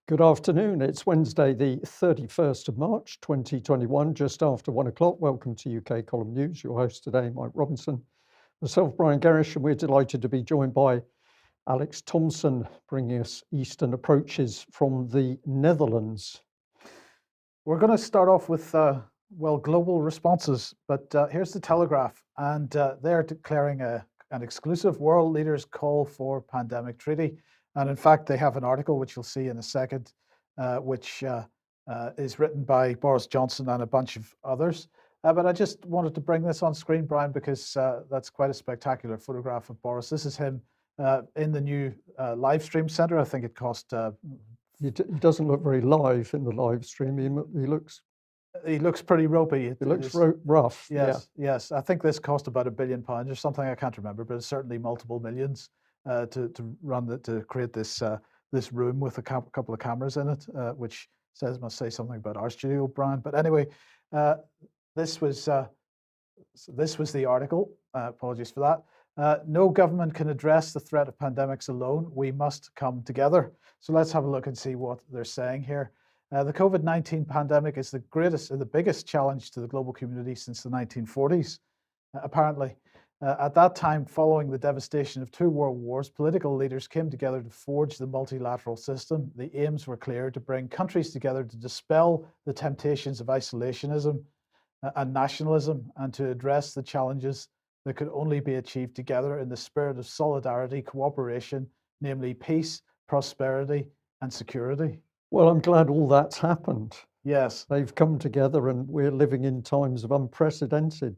Good afternoon. It's Wednesday, the 31st of March, 2021, just after 1 o'clock. Welcome to UK Column News. Your host today, Mike Robinson, myself, Brian Gerrish, and we're delighted to be joined by Alex Thomson, bringing us Eastern approaches from the Netherlands. We're going to start off with, global responses, but here's the Telegraph, and they're declaring an exclusive world leaders call for pandemic treaty. And in fact, they have an article, which you'll see in a second, which is written by Boris Johnson and a bunch of others. But I just wanted to bring this on screen, Brian, because that's quite a spectacular photograph of Boris. This is him in the new live stream center. I think it cost... He doesn't look very live in the live stream. He looks pretty ropey. It looks rough. Yes, yeah. Yes. I think this cost about £1 billion or something. I can't remember, but it's certainly multiple millions to create this room with a couple of cameras in it, which must say something about our studio, Brian. But anyway, this was the article. Apologies for that. No government can address the threat of pandemics alone. We must come together. So let's have a look and see what they're saying here. The COVID-19 pandemic is the greatest and the biggest challenge to the global community since the 1940s, apparently. At that time, following the devastation of 2 world wars, political leaders came together to forge the multilateral system. The aims were clear: to bring countries together to dispel the temptations of isolationism and nationalism, and to address the challenges that could only be achieved together in the spirit of solidarity, cooperation, namely peace, prosperity, and security. Well, I'm glad all that's happened. Yes. They've come together, and we're living in times of unprecedented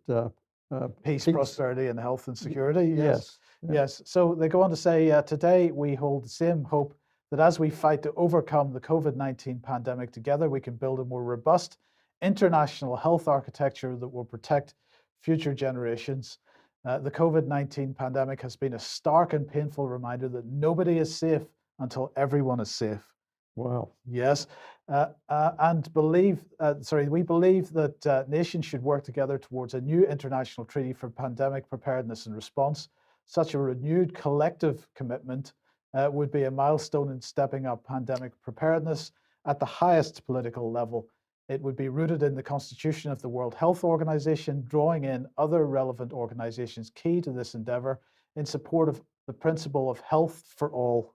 peace, prosperity, and health and security. Yes. Yes. So they go on to say, today we hold the same hope that as we fight to overcome the COVID-19 pandemic together, we can build a more robust international health architecture that will protect future generations. The COVID-19 pandemic has been a stark and painful reminder that nobody is safe until everyone is safe. Wow. Yes. We believe that nations should work together towards a new international treaty for pandemic preparedness and response. Such a renewed collective commitment would be a milestone in stepping up pandemic preparedness at the highest political level. It would be rooted in the constitution of the World Health Organization, drawing in other relevant organizations key to this endeavor in support of the principle of health for all.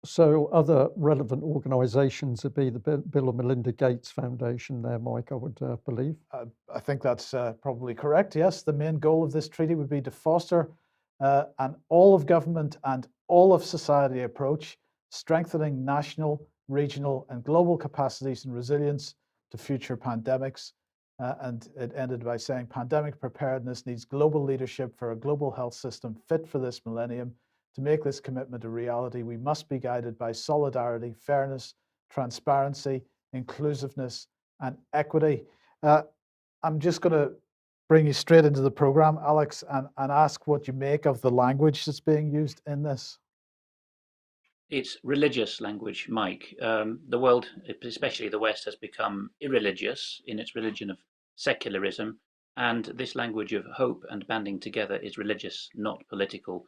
So other relevant organizations would be the Bill and Melinda Gates Foundation there, Mike, I would believe. I think that's probably correct, yes. The main goal of this treaty would be to foster an all-of-government and all-of-society approach, strengthening national, regional, and global capacities and resilience to future pandemics. And it ended by saying, pandemic preparedness needs global leadership for a global health system fit for this millennium. To make this commitment a reality, we must be guided by solidarity, fairness, transparency, inclusiveness, and equity. I'm just going to bring you straight into the program, Alex, and ask what you make of the language that's being used in this. It's religious language, Mike. The world, especially the West, has become irreligious in its religion of secularism, and this language of hope and banding together is religious, not political.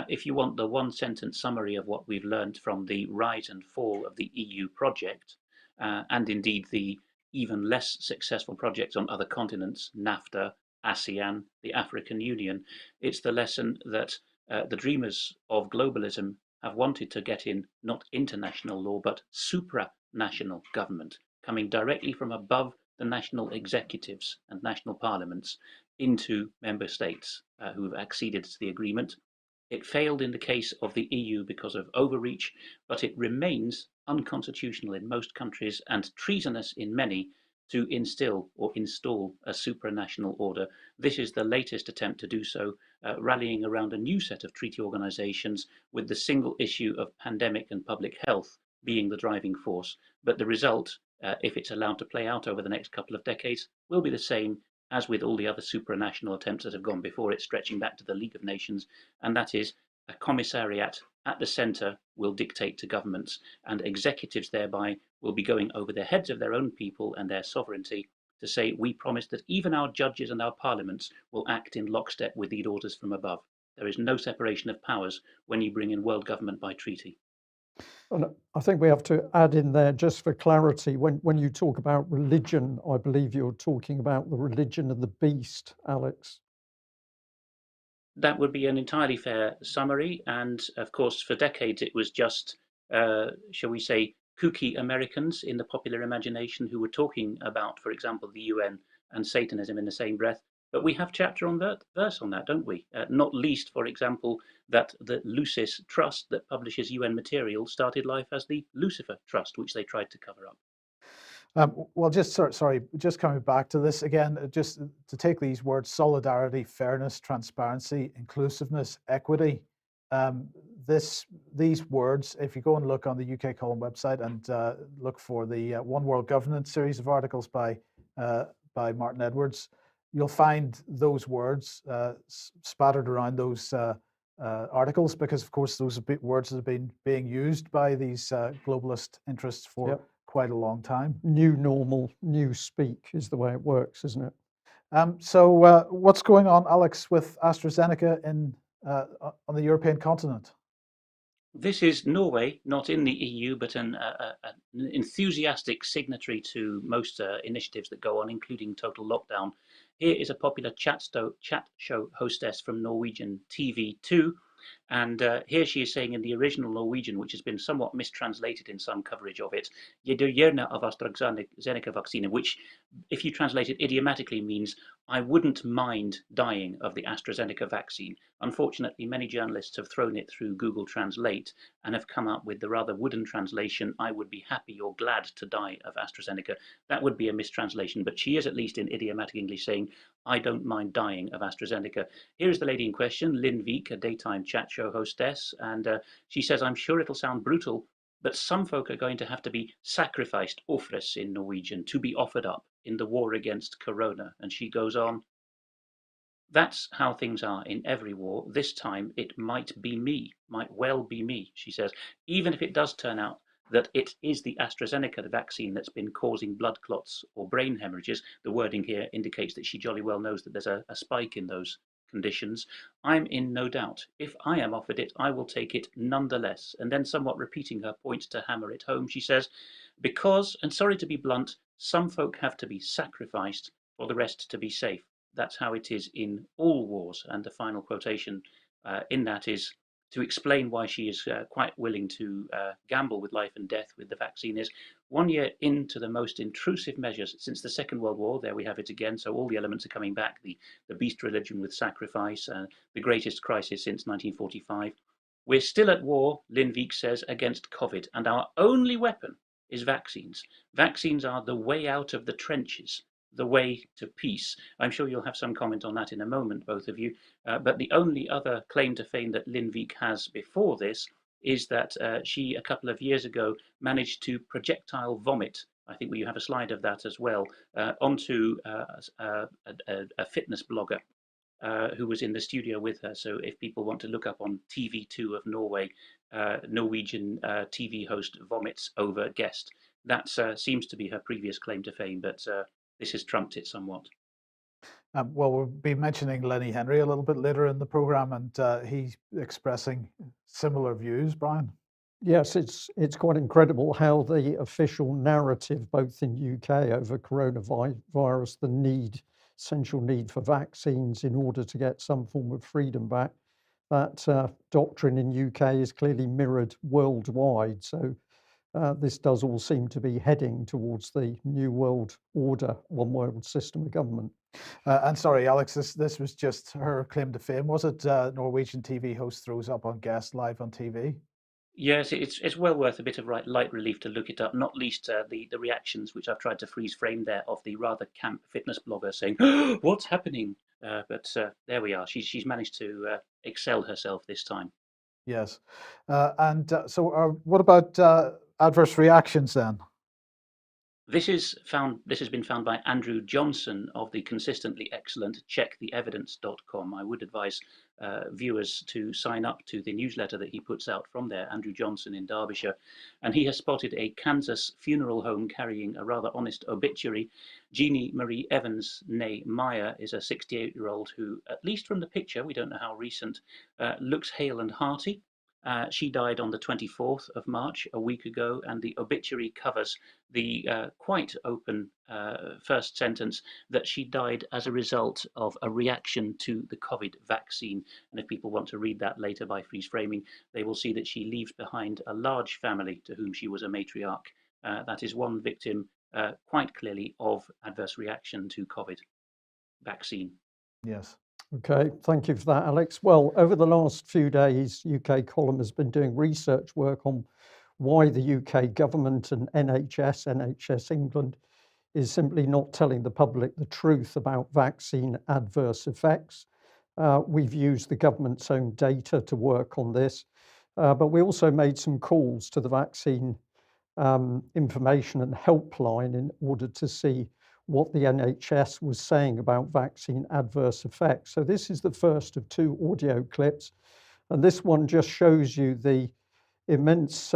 If you want the one-sentence summary of what we've learned from the rise and fall of the EU project, and indeed the even less successful projects on other continents, NAFTA, ASEAN, the African Union, it's the lesson that the dreamers of globalism have wanted to get in not international law, but supranational government, coming directly from above the national executives and national parliaments into member states who have acceded to the agreement. It failed in the case of the EU because of overreach, but it remains unconstitutional in most countries and treasonous in many to instill or install a supranational order. This is the latest attempt to do so, rallying around a new set of treaty organizations with the single issue of pandemic and public health being the driving force. But the result, if it's allowed to play out over the next couple of decades, will be the same as with all the other supranational attempts that have gone before it, stretching back to the League of Nations, and that is a commissariat at the centre will dictate to governments, and executives thereby will be going over the heads of their own people and their sovereignty to say, we promise that even our judges and our parliaments will act in lockstep with these orders from above. There is no separation of powers when you bring in world government by treaty. And I think we have to add in there, just for clarity, when you talk about religion, I believe you're talking about the religion of the beast, Alex. That would be an entirely fair summary. And of course, for decades, it was just, shall we say, kooky Americans in the popular imagination who were talking about, for example, the UN and Satanism in the same breath. But we have chapter on verse on that, don't we? Not least, for example, that the Lucis Trust that publishes UN material started life as the Lucifer Trust, which they tried to cover up. Well, sorry, just coming back to this again, just to take these words: solidarity, fairness, transparency, inclusiveness, equity. These words, if you go and look on the UK Column website and look for the One World Governance series of articles by Martin Edwards, you'll find those words spattered around those articles, because of course those are words that have been being used by these globalist interests for Yep. quite a long time. New normal, new speak is the way it works, isn't it? So what's going on, Alex, with AstraZeneca on the European continent? This is Norway, not in the EU, but an enthusiastic signatory to most initiatives that go on, including total lockdown. Here is a popular chat show hostess from Norwegian TV2. And here she is saying in the original Norwegian, which has been somewhat mistranslated in some coverage of it, "Je dør gjerne av AstraZeneca vaccine," which, if you translate it idiomatically, means "I wouldn't mind dying of the AstraZeneca vaccine." Unfortunately, many journalists have thrown it through Google Translate and have come up with the rather wooden translation, "I would be happy or glad to die of AstraZeneca." That would be a mistranslation, but she is at least in idiomatic English saying, "I don't mind dying of AstraZeneca." Here is the lady in question, Lynn Veek, a daytime chat show hostess, and she says, "I'm sure it'll sound brutal, but some folk are going to have to be sacrificed, ofres in Norwegian, to be offered up in the war against corona." And she goes on, "That's how things are in every war. This time it might be me, might well be me," she says. "Even if it does turn out that it is the AstraZeneca vaccine that's been causing blood clots or brain hemorrhages," the wording here indicates that she jolly well knows that there's a spike in those conditions, "I'm in no doubt. If I am offered it, I will take it nonetheless." And then, somewhat repeating her point to hammer it home, she says, "Because, and sorry to be blunt, some folk have to be sacrificed for the rest to be safe. That's how it is in all wars." And the final quotation in that is to explain why she is quite willing to gamble with life and death with the vaccine is, "1 year into the most intrusive measures since the Second World War," there we have it again, so all the elements are coming back, the beast religion with sacrifice, the greatest crisis since 1945. "We're still at war," Lynn Veek says, "against COVID, and our only weapon is vaccines. Vaccines are the way out of the trenches, the way to peace." I'm sure you'll have some comment on that in a moment, both of you. But the only other claim to fame that Lynn Veek has before this is that she, a couple of years ago, managed to projectile vomit, I think you have a slide of that as well, onto a fitness blogger who was in the studio with her. So if people want to look up on TV2 of Norway, Norwegian TV host vomits over guest, that seems to be her previous claim to fame, but this has trumped it somewhat. Well, we'll be mentioning Lenny Henry a little bit later in the program, and he's expressing similar views, Brian. Yes, it's quite incredible how the official narrative, both in UK over coronavirus, the essential need for vaccines in order to get some form of freedom back, that doctrine in UK is clearly mirrored worldwide. So this does all seem to be heading towards the new world order, one world system of government. And sorry, Alex, this was just her claim to fame, was it? Norwegian TV host throws up on guest live on TV. Yes, it's well worth a bit of light relief to look it up, not least the reactions, which I've tried to freeze frame there, of the rather camp fitness blogger saying, "What's happening?" But there we are. She's managed to excel herself this time. Yes. So what about adverse reactions then? This has been found by Andrew Johnson of the consistently excellent checktheevidence.com. I would advise viewers to sign up to the newsletter that he puts out from there, Andrew Johnson in Derbyshire. And he has spotted a Kansas funeral home carrying a rather honest obituary. Jeannie Marie Evans, née Meyer, is a 68-year-old who, at least from the picture, we don't know how recent, looks hale and hearty. She died on the 24th of March, a week ago, and the obituary covers the quite open first sentence that she died as a result of a reaction to the COVID vaccine. And if people want to read that later by freeze framing, they will see that she leaves behind a large family to whom she was a matriarch. That is one victim quite clearly of adverse reaction to COVID vaccine. Yes. Okay, thank you for that, Alex. Well, over the last few days, UK Column has been doing research work on why the UK government and NHS England, is simply not telling the public the truth about vaccine adverse effects. We've used the government's own data to work on this, but we also made some calls to the vaccine information and helpline in order to see what the NHS was saying about vaccine adverse effects. So this is the first of two audio clips, and this one just shows you the immense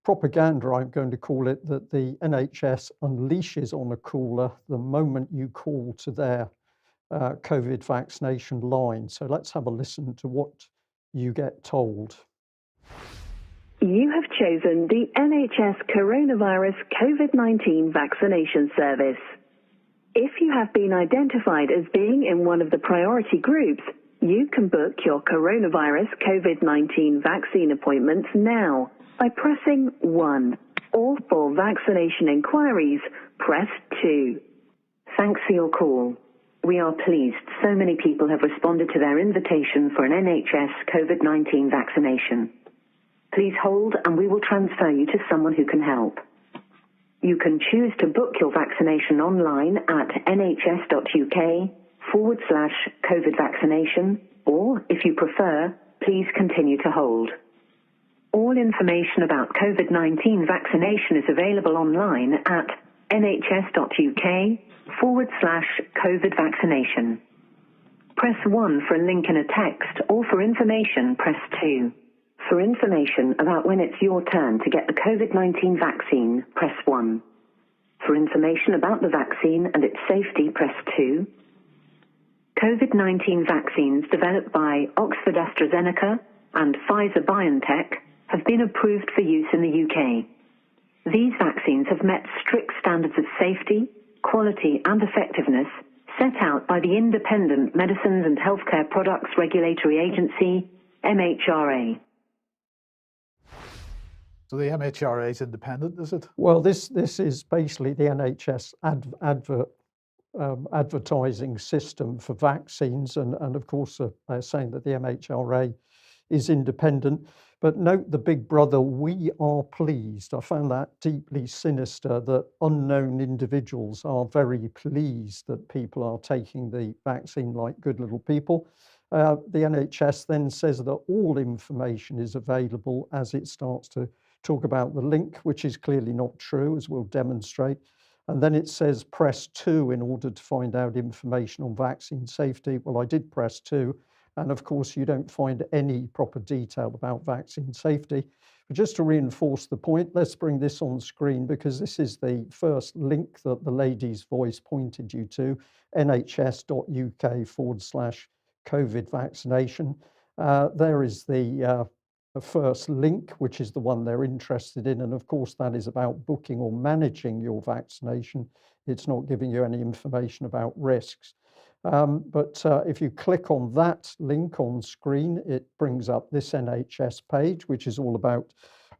propaganda, I'm going to call it, that the NHS unleashes on a caller the moment you call to their COVID vaccination line. So let's have a listen to what you get told. You have chosen the NHS Coronavirus COVID-19 Vaccination Service. If you have been identified as being in one of the priority groups, you can book your coronavirus COVID-19 vaccine appointments now by pressing 1. Or for vaccination inquiries, press 2. Thanks for your call. We are pleased so many people have responded to their invitation for an NHS COVID-19 vaccination. Please hold and we will transfer you to someone who can help. You can choose to book your vaccination online at nhs.uk/COVID vaccination, or if you prefer, please continue to hold. All information about COVID-19 vaccination is available online at nhs.uk/COVID vaccination. Press 1 for a link in a text, or for information, press 2. For information about when it's your turn to get the COVID-19 vaccine, press 1. For information about the vaccine and its safety, press 2. COVID-19 vaccines developed by Oxford AstraZeneca and Pfizer-BioNTech have been approved for use in the UK. These vaccines have met strict standards of safety, quality and effectiveness set out by the Independent Medicines and Healthcare Products Regulatory Agency, MHRA. So the MHRA is independent, is it? Well, this is basically the NHS advertising system for vaccines, and of course they're saying that the MHRA is independent. But note the big brother, we are pleased. I found that deeply sinister, that unknown individuals are very pleased that people are taking the vaccine like good little people. The NHS then says that all information is available as it starts to talk about the link, which is clearly not true, as we'll demonstrate. And then it says press 2 in order to find out information on vaccine safety. Well, I did press 2, and of course you don't find any proper detail about vaccine safety. But just to reinforce the point, let's bring this on screen, because this is the first link that the lady's voice pointed you to, nhs.uk/COVID vaccination. There is the first link, which is the one they're interested in. And of course, that is about booking or managing your vaccination. It's not giving you any information about risks. But if you click on that link on screen, it brings up this NHS page, which is all about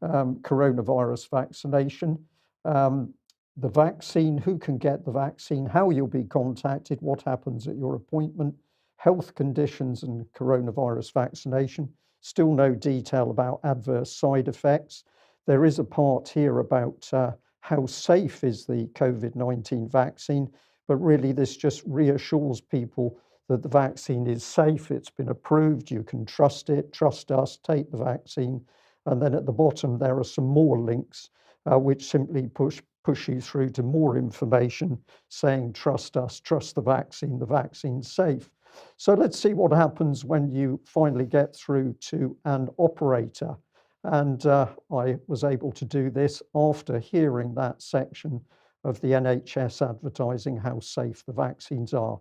coronavirus vaccination. The vaccine, who can get the vaccine, how you'll be contacted, what happens at your appointment, health conditions and coronavirus vaccination. Still no detail about adverse side effects. There is a part here about how safe is the COVID-19 vaccine, but really this just reassures people that the vaccine is safe, it's been approved, you can trust it, trust us, take the vaccine. And then at the bottom there are some more links which simply push you through to more information saying trust us, trust the vaccine's safe. So let's see what happens when you finally get through to an operator. And I was able to do this after hearing that section of the NHS advertising how safe the vaccines are.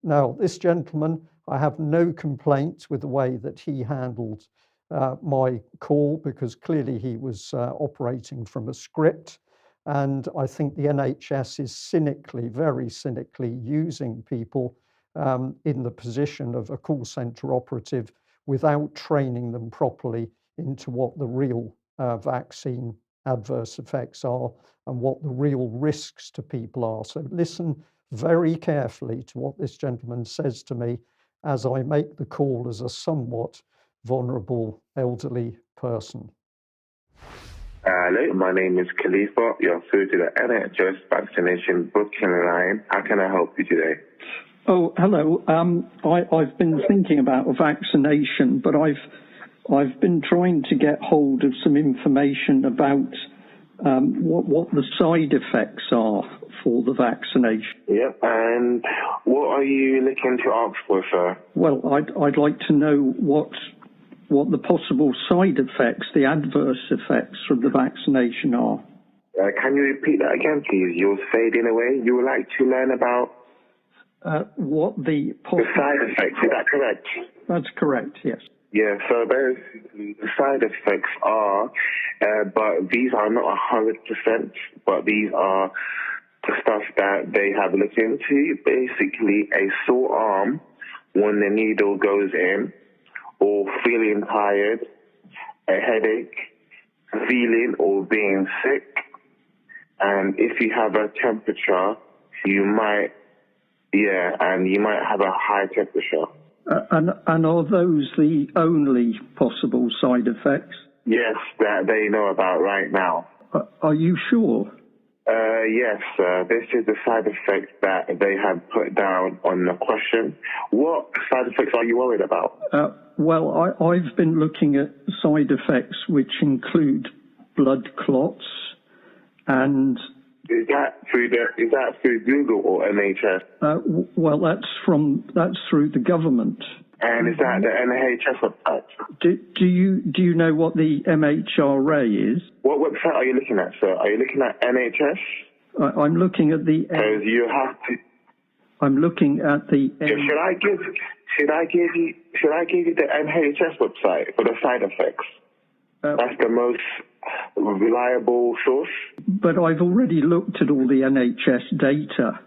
Now, this gentleman, I have no complaints with the way that he handled my call because clearly he was operating from a script. And I think the NHS is cynically, very cynically, using people in the position of a call centre operative without training them properly into what the real vaccine adverse effects are and what the real risks to people are. So listen very carefully to what this gentleman says to me as I make the call as a somewhat vulnerable elderly person. Hello, my name is Khalifa. You're through to the NHS vaccination booking line. How can I help you today? Oh, hello. I've been thinking about a vaccination, but I've been trying to get hold of some information about what the side effects are for the vaccination. Yep, and what are you looking to ask for, sir? Well, I'd like to know what the possible side effects, the adverse effects from the vaccination are. Can you repeat that again, please? You're fading away. You would like to learn about what the side effects, is that correct? That's correct, yes. Yeah, so basically the side effects are, but these are not 100%, but these are the stuff that they have looked into. Basically, a sore arm when the needle goes in, or feeling tired, a headache, feeling or being sick, and if you have a temperature, you might have a high temperature. And are those the only possible side effects? Yes, that they know about right now. Are you sure? Yes, this is the side effects that they have put down on the question. What side effects are you worried about? Well, I've been looking at side effects which include blood clots and... Is that through Google or NHS? Well, that's through the government. And is that the NHS website? Do you know what the MHRA is? What website are you looking at, sir? Are you looking at NHS? I'm looking at the. Because you have to. I'm looking at the. Yeah, should I give you the NHS website for the side effects? That's the most reliable source. But I've already looked at all the NHS data,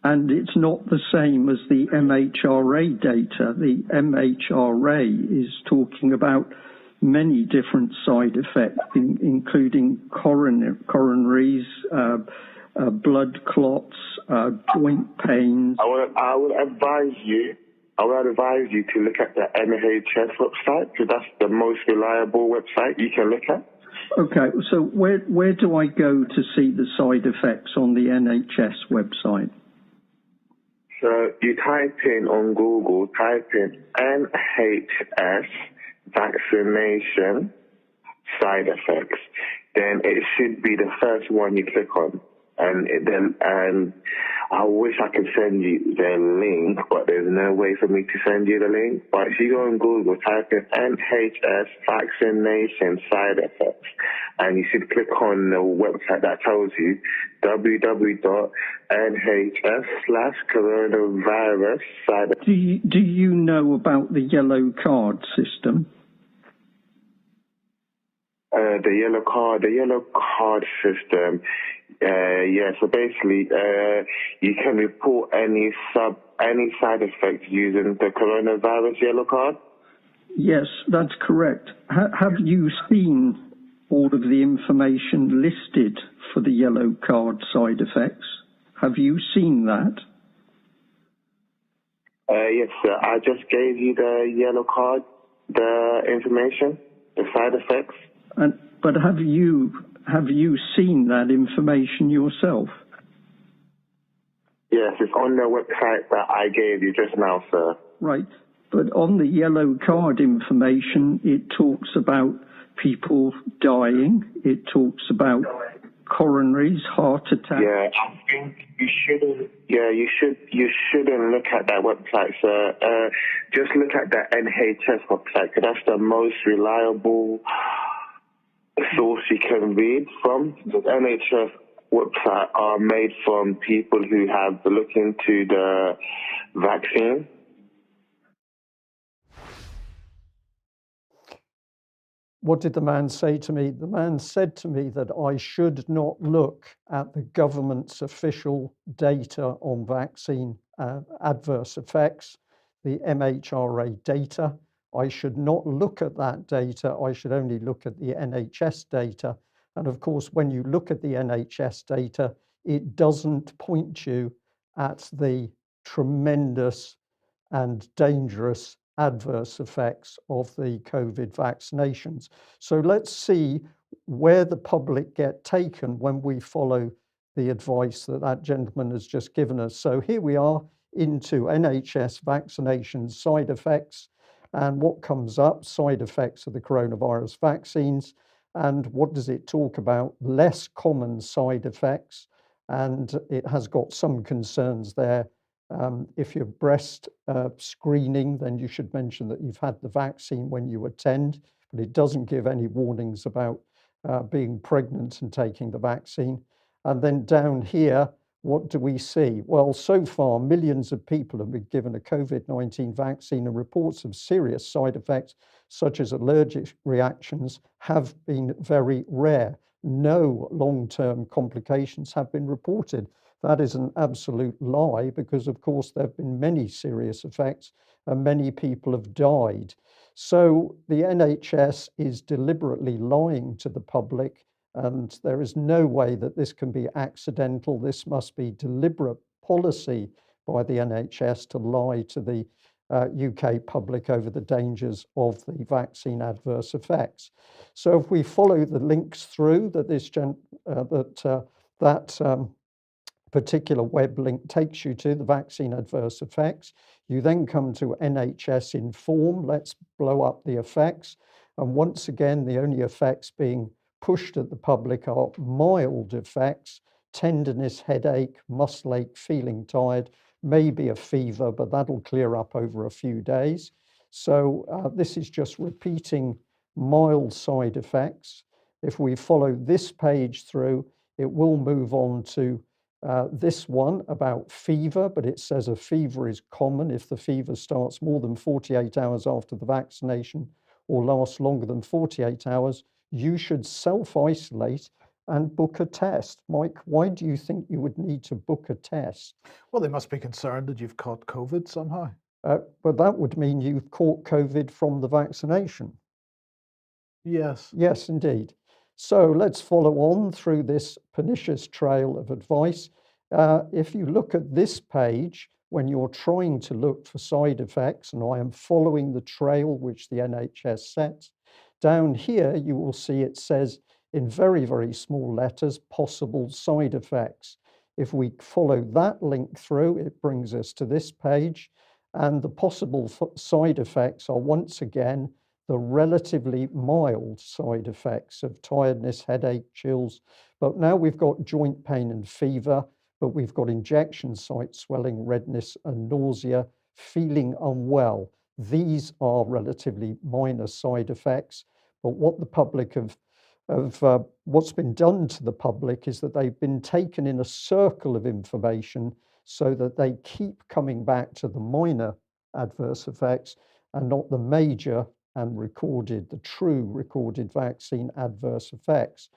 and it's not the same as the MHRA data. The MHRA is talking about many different side effects, including coronaries, blood clots, joint pains. I would advise you to look at the NHS website, because that's the most reliable website you can look at. Okay, so where do I go to see the side effects on the NHS website? So you type in on Google, NHS vaccination side effects. Then it should be the first one you click on. And I wish I could send you the link, but there's no way for me to send you the link. But if you go on Google, type in NHS vaccination side effects, and you should click on the website that tells you www.nhs/coronavirus side effects. Do you know about the yellow card system? The yellow card system. Yeah, so basically, you can report any side effects using the coronavirus yellow card. Yes, that's correct. Have you seen all of the information listed for the yellow card side effects? Have you seen that? Yes, sir. I just gave you the yellow card, the information, the side effects. But have you seen that information yourself? Yes, it's on the website that I gave you just now, sir. Right, but on the yellow card information, it talks about people dying. It talks about coronaries, heart attacks. Yeah, I think you shouldn't. Yeah, you shouldn't look at that website, sir. Just look at the NHS website, because that's the most reliable source you can read from. The NHS website are made from people who have looked into the vaccine. what did the man say to me? The man said to me that I should not look at the government's official data on vaccine adverse effects, the MHRA data. I should not look at that data. I should only look at the NHS data. And of course, when you look at the NHS data, it doesn't point you at the tremendous and dangerous adverse effects of the COVID vaccinations. So let's see where the public get taken when we follow the advice that that gentleman has just given us. So here we are into NHS vaccination side effects, and what comes up, side effects of the coronavirus vaccines. And what does it talk about? Less common side effects, and it has got some concerns there. If you're breast screening, then you should mention that you've had the vaccine when you attend, but it doesn't give any warnings about being pregnant and taking the vaccine. And then down here, what do we see? Well, so far, millions of people have been given a COVID-19 vaccine, and reports of serious side effects, such as allergic reactions, have been very rare. No long-term complications have been reported. That is an absolute lie, because of course there have been many serious effects and many people have died. So the NHS is deliberately lying to the public, and there is no way that this can be accidental. This must be deliberate policy by the NHS to lie to the UK public over the dangers of the vaccine adverse effects. So if we follow the links through that particular web link takes you to, the vaccine adverse effects, you then come to NHS Inform. Let's blow up the effects. And once again, the only effects being pushed at the public are mild effects: tenderness, headache, muscle ache, feeling tired, maybe a fever, but that'll clear up over a few days. So this is just repeating mild side effects. If we follow this page through, it will move on to this one about fever, but it says a fever is common if the fever starts more than 48 hours after the vaccination or lasts longer than 48 hours. You should self-isolate and book a test. Mike, why do you think you would need to book a test? Well, they must be concerned that you've caught COVID somehow. But that would mean you've caught COVID from the vaccination. Yes. Yes, indeed. So let's follow on through this pernicious trail of advice. If you look at this page, when you're trying to look for side effects, and I am following the trail which the NHS sets, down here you will see it says in very, very small letters, possible side effects. If we follow that link through, it brings us to this page, and the possible side effects are once again the relatively mild side effects of tiredness, headache, chills. But now we've got joint pain and fever, but we've got injection site swelling, redness and nausea, feeling unwell. These are relatively minor side effects, but what the public what's been done to the public is that they've been taken in a circle of information so that they keep coming back to the minor adverse effects and not the major and the true recorded vaccine adverse effects.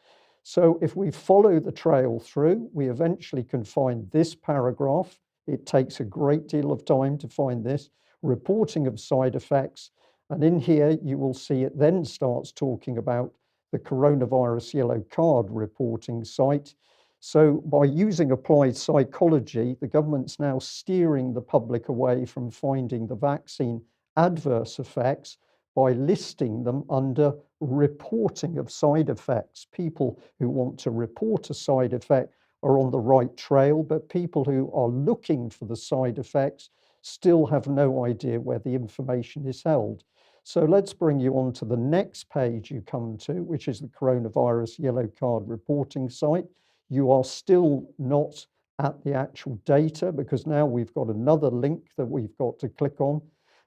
So if we follow the trail through, we eventually can find this paragraph. It takes a great deal of time to find this, reporting of side effects. And in here, you will see it then starts talking about the coronavirus yellow card reporting site. So by using applied psychology, the government's now steering the public away from finding the vaccine adverse effects by listing them under reporting of side effects. People who want to report a side effect are on the right trail, but people who are looking for the side effects still have no idea where the information is held. So let's bring you on to the next page you come to, which is the coronavirus yellow card reporting site. You are still not at the actual data, because now we've got another link that we've got to click on.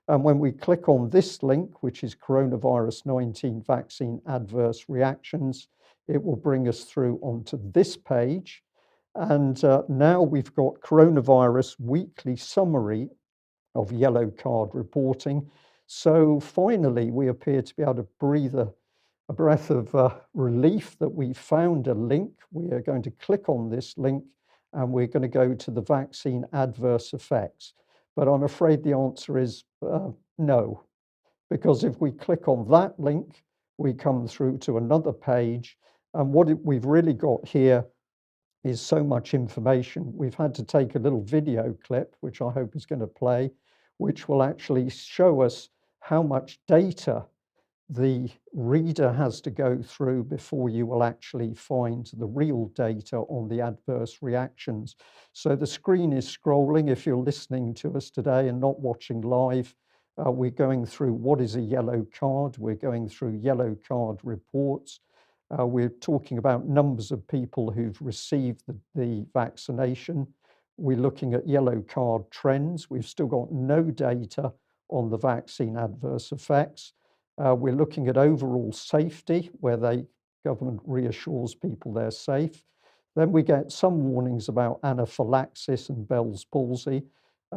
And when we click on this link, which is coronavirus 19 vaccine adverse reactions, it will bring us through onto this page. And now we've got coronavirus weekly summary of yellow card reporting. So finally, we appear to be able to breathe a breath of relief that we found a link. We are going to click on this link and we're going to go to the vaccine adverse effects. But I'm afraid the answer is no, because if we click on that link, we come through to another page. And what we've really got here is so much information. We've had to take a little video clip, which I hope is going to play, which will actually show us how much data the reader has to go through before you will actually find the real data on the adverse reactions. So the screen is scrolling. If you're listening to us today and not watching live, we're going through what is a yellow card. We're going through yellow card reports. We're talking about numbers of people who've received the vaccination. We're looking at yellow card trends. We've still got no data on the vaccine adverse effects. We're looking at overall safety, where the government reassures people they're safe. Then we get some warnings about anaphylaxis and Bell's palsy.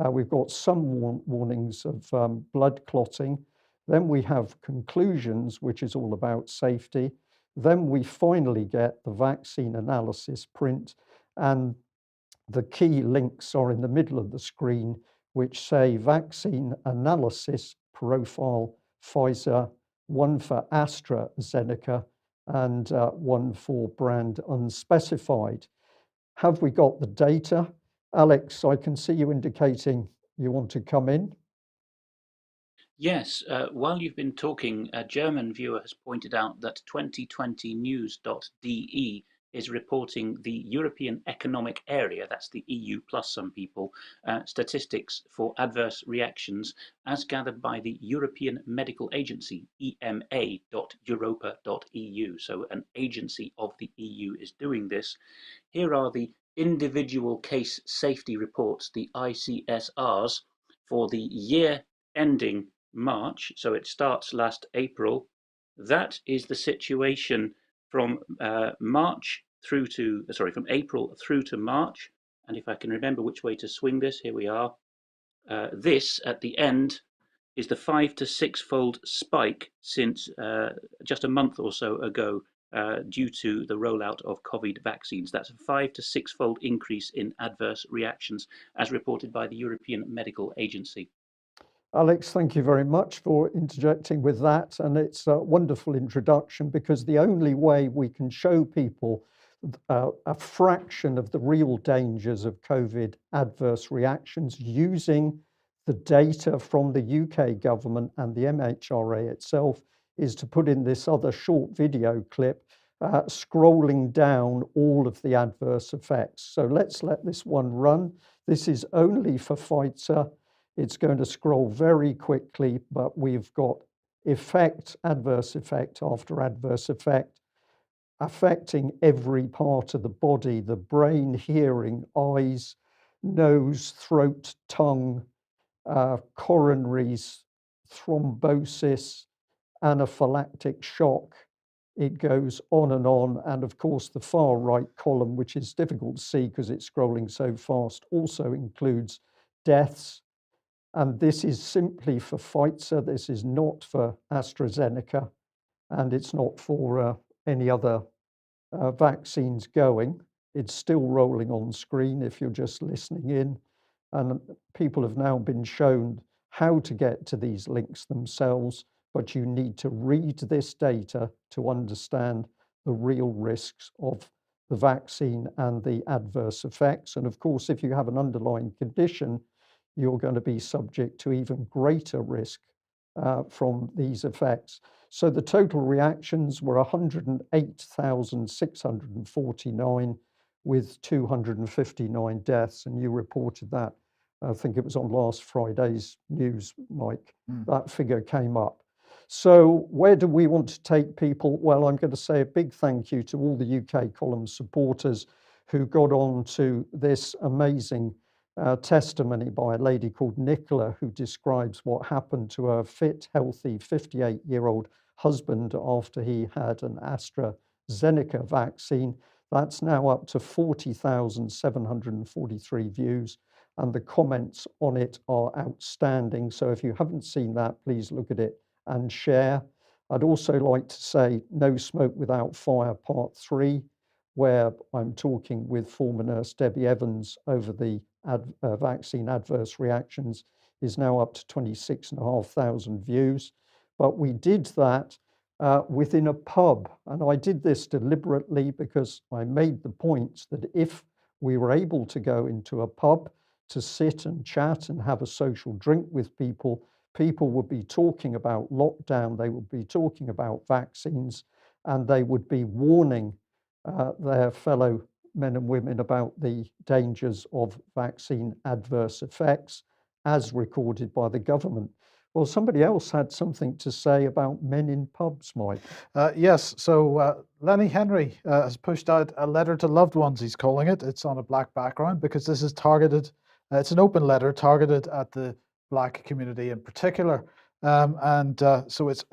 We've got some warnings of blood clotting. Then we have conclusions, which is all about safety. Then we finally get the vaccine analysis print, and the key links are in the middle of the screen, which say vaccine analysis profile Pfizer, one for AstraZeneca, and one for brand unspecified. Have we got the data? Alex, I can see you indicating you want to come in. Yes, while you've been talking, a German viewer has pointed out that 2020news.de is reporting the European Economic Area, that's the EU plus some people, statistics for adverse reactions as gathered by the European Medical Agency, ema.europa.eu. So an agency of the EU is doing this. Here are the individual case safety reports, the ICSRs, for the year ending March, so it starts last April. That is the situation from March through to, from April through to March. And if I can remember which way to swing this, here we are. This at the end is the 5 to 6-fold spike since just a month or so ago due to the rollout of COVID vaccines. That's a 5 to 6-fold increase in adverse reactions as reported by the European Medical Agency. Alex, thank you very much for interjecting with that. And it's a wonderful introduction, because the only way we can show people a fraction of the real dangers of COVID adverse reactions using the data from the UK government and the MHRA itself is to put in this other short video clip scrolling down all of the adverse effects. So let's let this one run. This is only for Pfizer. It's going to scroll very quickly, but we've got effect, adverse effect after adverse effect, affecting every part of the body, the brain, hearing, eyes, nose, throat, tongue, coronaries, thrombosis, anaphylactic shock. It goes on. And of course, the far right column, which is difficult to see because it's scrolling so fast, also includes deaths. And this is simply for Pfizer. This is not for AstraZeneca, and it's not for any other vaccines going. It's still rolling on screen if you're just listening in. And people have now been shown how to get to these links themselves, but you need to read this data to understand the real risks of the vaccine and the adverse effects. And of course, if you have an underlying condition, you're going to be subject to even greater risk from these effects. So the total reactions were 108,649 with 259 deaths. And you reported that, I think it was on last Friday's news, Mike, that figure came up. So where do we want to take people? Well, I'm going to say a big thank you to all the UK column supporters who got on to this amazing testimony by a lady called Nicola, who describes what happened to her fit, healthy 58-year-old husband after he had an AstraZeneca vaccine. That's now up to 40,743 views, and the comments on it are outstanding. So if you haven't seen that, please look at it and share. I'd also like to say No Smoke Without Fire Part 3, where I'm talking with former nurse Debbie Evans over the vaccine adverse reactions, is now up to 26,500 views. But we did that within a pub. And I did this deliberately because I made the point that if we were able to go into a pub to sit and chat and have a social drink with people, people would be talking about lockdown, they would be talking about vaccines, and they would be warning their fellow men and women about the dangers of vaccine adverse effects as recorded by the government. Well, somebody else had something to say about men in pubs, Mike. Yes, so Lenny Henry has pushed out a letter to loved ones, he's calling it. It's on a black background because this is targeted, it's an open letter targeted at the Black community in particular. So it's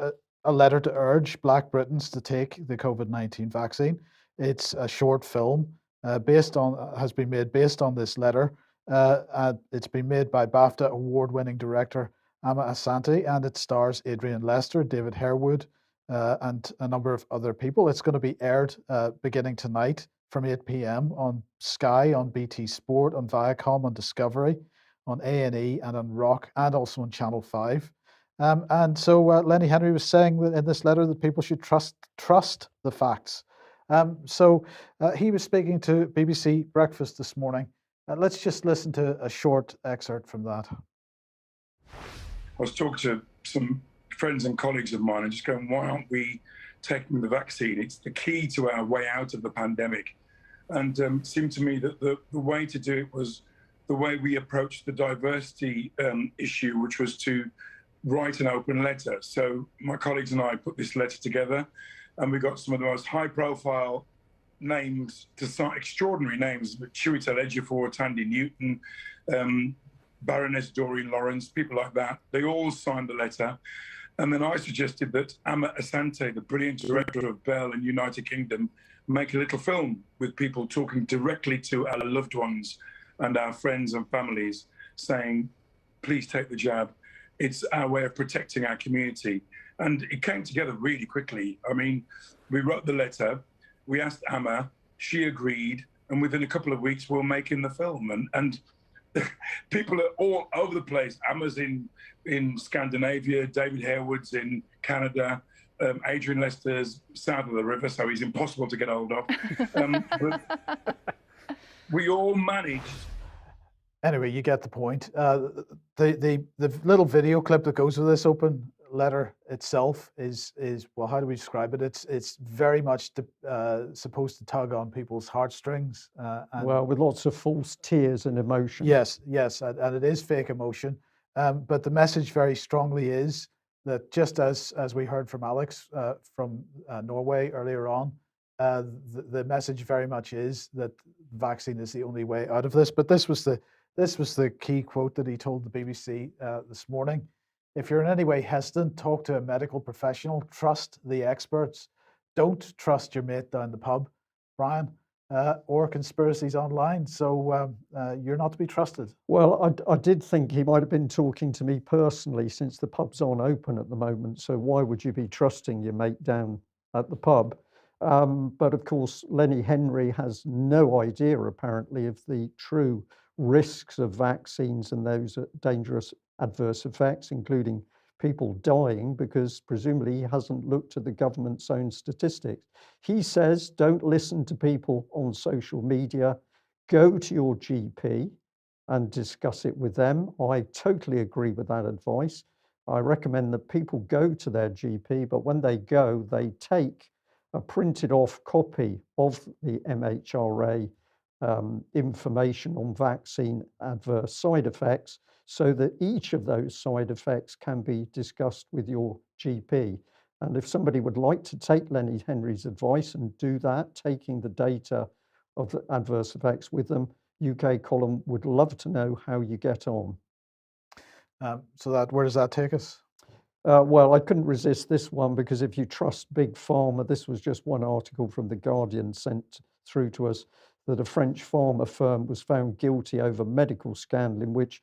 a letter to urge Black Britons to take the COVID-19 vaccine. It's a short film has been made based on this letter. It's been made by BAFTA award-winning director Amma Asante, and it stars Adrian Lester, David Harewood, and a number of other people. It's going to be aired beginning tonight from 8 p.m. on Sky, on BT Sport, on Viacom, on Discovery, on A&E, and on Rock, and also on Channel 5. And so Lenny Henry was saying that in this letter that people should trust the facts. So he was speaking to BBC Breakfast this morning. Let's just listen to a short excerpt from that. I was talking to some friends and colleagues of mine and just going, why aren't we taking the vaccine? It's the key to our way out of the pandemic. And it seemed to me that the way to do it was the way we approached the diversity issue, which was to write an open letter. So my colleagues and I put this letter together, and we got some of the most high-profile names, to cite extraordinary names, Chiwetel Ejiofor, Tandy Newton, Baroness Doreen Lawrence, people like that. They all signed the letter. And then I suggested that Amma Asante, the brilliant director of Bell in United Kingdom, make a little film with people talking directly to our loved ones and our friends and families, saying, please take the jab. It's our way of protecting our community. And it came together really quickly. I mean, we wrote the letter, we asked Amma, she agreed, and within a couple of weeks, we're making the film. And people are all over the place. Amma's in Scandinavia, David Harewood's in Canada, Adrian Lester's south of the river, so he's impossible to get hold of. But we all managed. Anyway, you get the point. The little video clip that goes with this open letter itself is well, how do we describe it? It's very much supposed to tug on people's heartstrings. Well, with lots of false tears and emotion. Yes, and it is fake emotion. But the message very strongly is that, just as we heard from Alex from Norway earlier on, the message very much is that vaccine is the only way out of this. But this was the key quote that he told the BBC this morning. If you're in any way hesitant, talk to a medical professional. Trust the experts. Don't trust your mate down the pub, Brian, or conspiracies online. So you're not to be trusted. Well, I did think he might have been talking to me personally, since the pubs aren't open at the moment. So why would you be trusting your mate down at the pub? But of course, Lenny Henry has no idea, apparently, of the true risks of vaccines and those dangerous adverse effects, including people dying, because presumably he hasn't looked at the government's own statistics. He says, don't listen to people on social media, go to your GP and discuss it with them. I totally agree with that advice. I recommend that people go to their GP, but when they go, they take a printed off copy of the MHRA information on vaccine adverse side effects, so that each of those side effects can be discussed with your GP. And if somebody would like to take Lenny Henry's advice and do that, taking the data of the adverse effects with them, UK Column would love to know how you get on. So where does that take us? Well, I couldn't resist this one, because if you trust Big Pharma, this was just one article from The Guardian sent through to us, that a French pharma firm was found guilty over medical scandal in which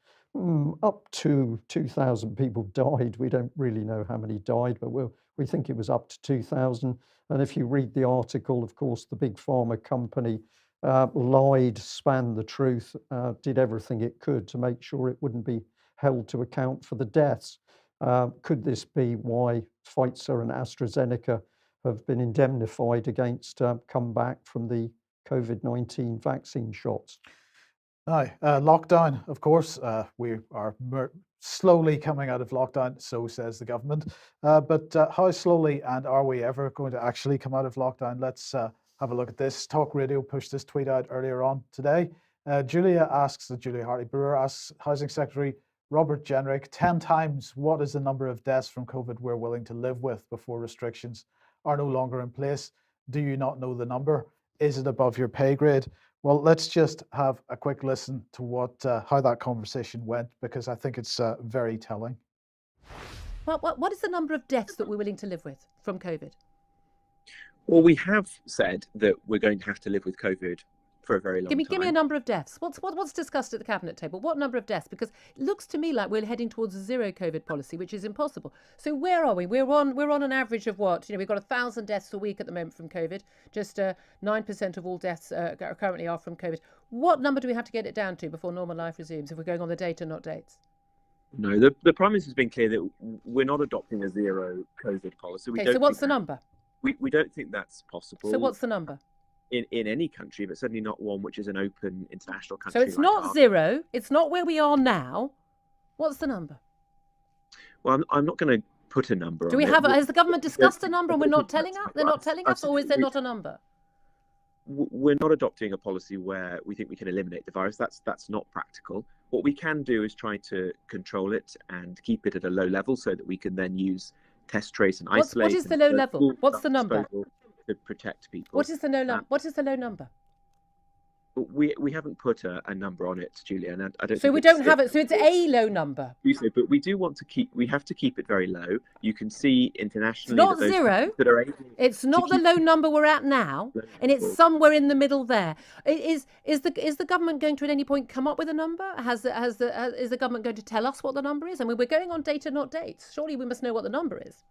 Up to 2,000 people died. We don't really know how many died, but we think it was up to 2,000. And if you read the article, of course, the big pharma company lied, span the truth, did everything it could to make sure it wouldn't be held to account for the deaths. Could this be why Pfizer and AstraZeneca have been indemnified against comeback from the COVID-19 vaccine shots? Now, lockdown, of course, we are slowly coming out of lockdown, so says the government. But how slowly, and are we ever going to actually come out of lockdown? Let's have a look at this. Talk Radio pushed this tweet out earlier on today. Julia Hartley-Brewer asks Housing Secretary Robert Jenrick 10 times what is the number of deaths from COVID we're willing to live with before restrictions are no longer in place. Do you not know the number? Is it above your pay grade? Well, let's just have a quick listen to how that conversation went, because I think it's very telling. What is the number of deaths that we're willing to live with from COVID? Well, we have said that we're going to have to live with COVID for a very long time. Give me a number of deaths. What's discussed at the cabinet table? What number of deaths? Because it looks to me like we're heading towards a zero COVID policy, which is impossible. So where are we? We're on an average of what? We've got 1,000 deaths a week at the moment from COVID. Just 9% of all deaths currently are from COVID. What number do we have to get it down to before normal life resumes? If we're going on the data, not dates. No, the Prime Minister has been clear that we're not adopting a zero COVID policy. Okay, so what's the number? We don't think that's possible. So what's the number? In any country, but certainly not one which is an open international country. So it's not zero. It's not where we are now. What's the number? Well, I'm not going to put a number on it. Has the government discussed a number and we're not telling us? They're not telling us, or is there not a number? We're not adopting a policy where we think we can eliminate the virus. That's not practical. What we can do is try to control it and keep it at a low level so that we can then use test, trace, and isolate. What is the low level? What's the number? To protect people. What is the low number? We haven't put a number on it, Julia, and I don't. So we don't have it. So it's a low number. But we do want to keep. We have to keep it very low. You can see internationally. It's not zero. It's not the low number we're at now, and it's somewhere in the middle there. Is the government going to at any point come up with a number? Is the government going to tell us what the number is? I mean, we're going on data, not dates. Surely we must know what the number is.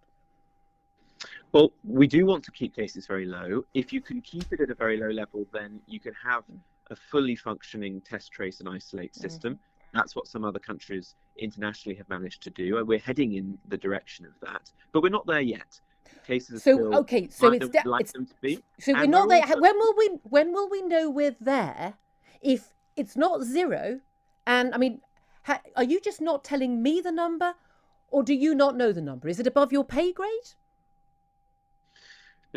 Well, we do want to keep cases very low. If you can keep it at a very low level, then you can have a fully functioning test, trace, and isolate system. That's what some other countries internationally have managed to do. We're heading in the direction of that, but we're not there yet. Cases are still okay. So it's them to be. So we're not there. When will we know we're there? If it's not zero, and I mean, are you just not telling me the number, or do you not know the number? Is it above your pay grade?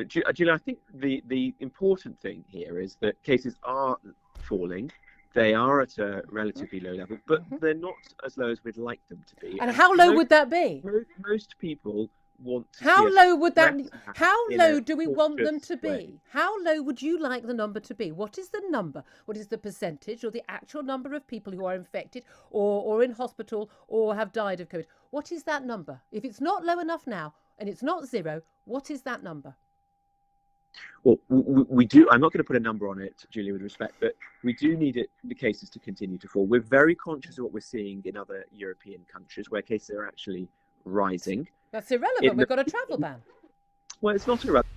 Julia, I think the important thing here is that cases are falling. They are at a relatively low level, but they're not as low as we'd like them to be. And how low would that be? Most people want to How low would that? How low do we want them to be? Way. How low would you like the number to be? What is the number? What is the percentage or the actual number of people who are infected or in hospital or have died of COVID? What is that number? If it's not low enough now and it's not zero, what is that number? Well, we do. I'm not going to put a number on it, Julia, with respect, but we do need the cases to continue to fall. We're very conscious of what we're seeing in other European countries where cases are actually rising. That's irrelevant. We've got a travel ban. Well, it's not irrelevant.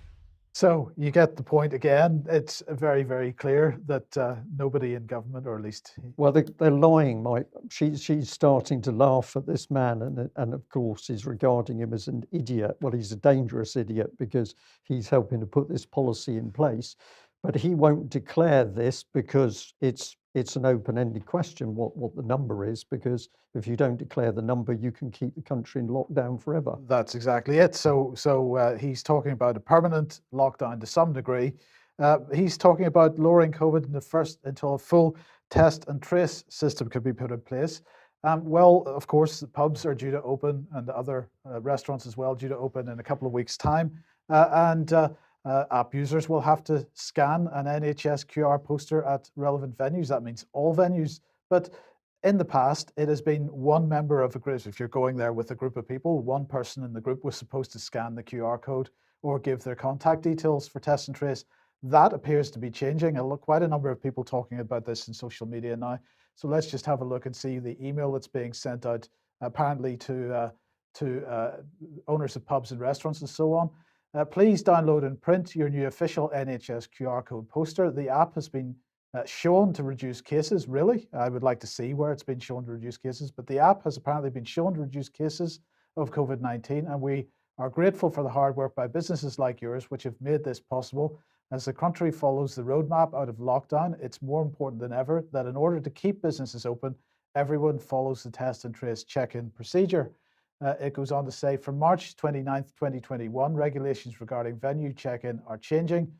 So you get the point again. It's very, very clear that nobody in government, or at least... Well, they're lying, Mike. She's starting to laugh at this man and of course is regarding him as an idiot. Well, he's a dangerous idiot because he's helping to put this policy in place. But he won't declare this because it's an open-ended question what the number is, because if you don't declare the number, you can keep the country in lockdown forever. That's exactly it. So he's talking about a permanent lockdown to some degree. He's talking about lowering COVID until a full test and trace system can be put in place. Well, of course, the pubs are due to open and other restaurants as well due to open in a couple of weeks' time. App users will have to scan an NHS QR poster at relevant venues. That means all venues. But in the past, it has been one member of a group. If you're going there with a group of people, one person in the group was supposed to scan the QR code or give their contact details for test and trace. That appears to be changing. Quite a number of people talking about this in social media now. So let's just have a look and see the email that's being sent out apparently to owners of pubs and restaurants and so on. Please download and print your new official NHS QR code poster. The app has been shown to reduce cases. Really? I would like to see where it's been shown to reduce cases, but the app has apparently been shown to reduce cases of COVID-19, and we are grateful for the hard work by businesses like yours, which have made this possible. As the country follows the roadmap out of lockdown, it's more important than ever that in order to keep businesses open, everyone follows the test and trace check-in procedure. It goes on to say, from March 29th, 2021, regulations regarding venue check-in are changing,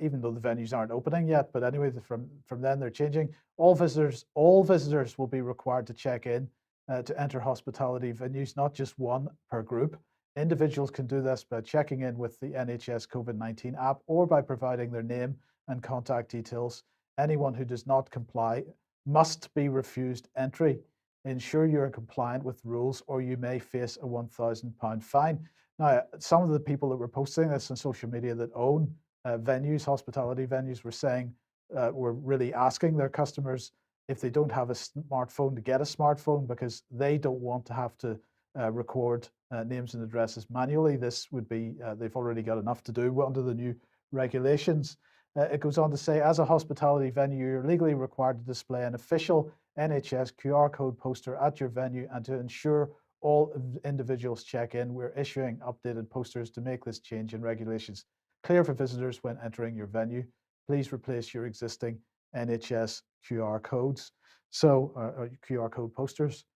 even though the venues aren't opening yet. But anyway, from then they're changing. All visitors will be required to check in to enter hospitality venues, not just one per group. Individuals can do this by checking in with the NHS COVID-19 app or by providing their name and contact details. Anyone who does not comply must be refused entry. Ensure you're compliant with rules or you may face a £1,000 fine. Now, some of the people that were posting this on social media that own venues, hospitality venues, were saying, were really asking their customers if they don't have a smartphone to get a smartphone, because they don't want to have to record names and addresses manually. This would be, they've already got enough to do under the new regulations. It goes on to say, as a hospitality venue, you're legally required to display an official NHS QR code poster at your venue, and to ensure all individuals check in, we're issuing updated posters to make this change in regulations clear for visitors when entering your venue. Please replace your existing NHS QR codes, so QR code posters.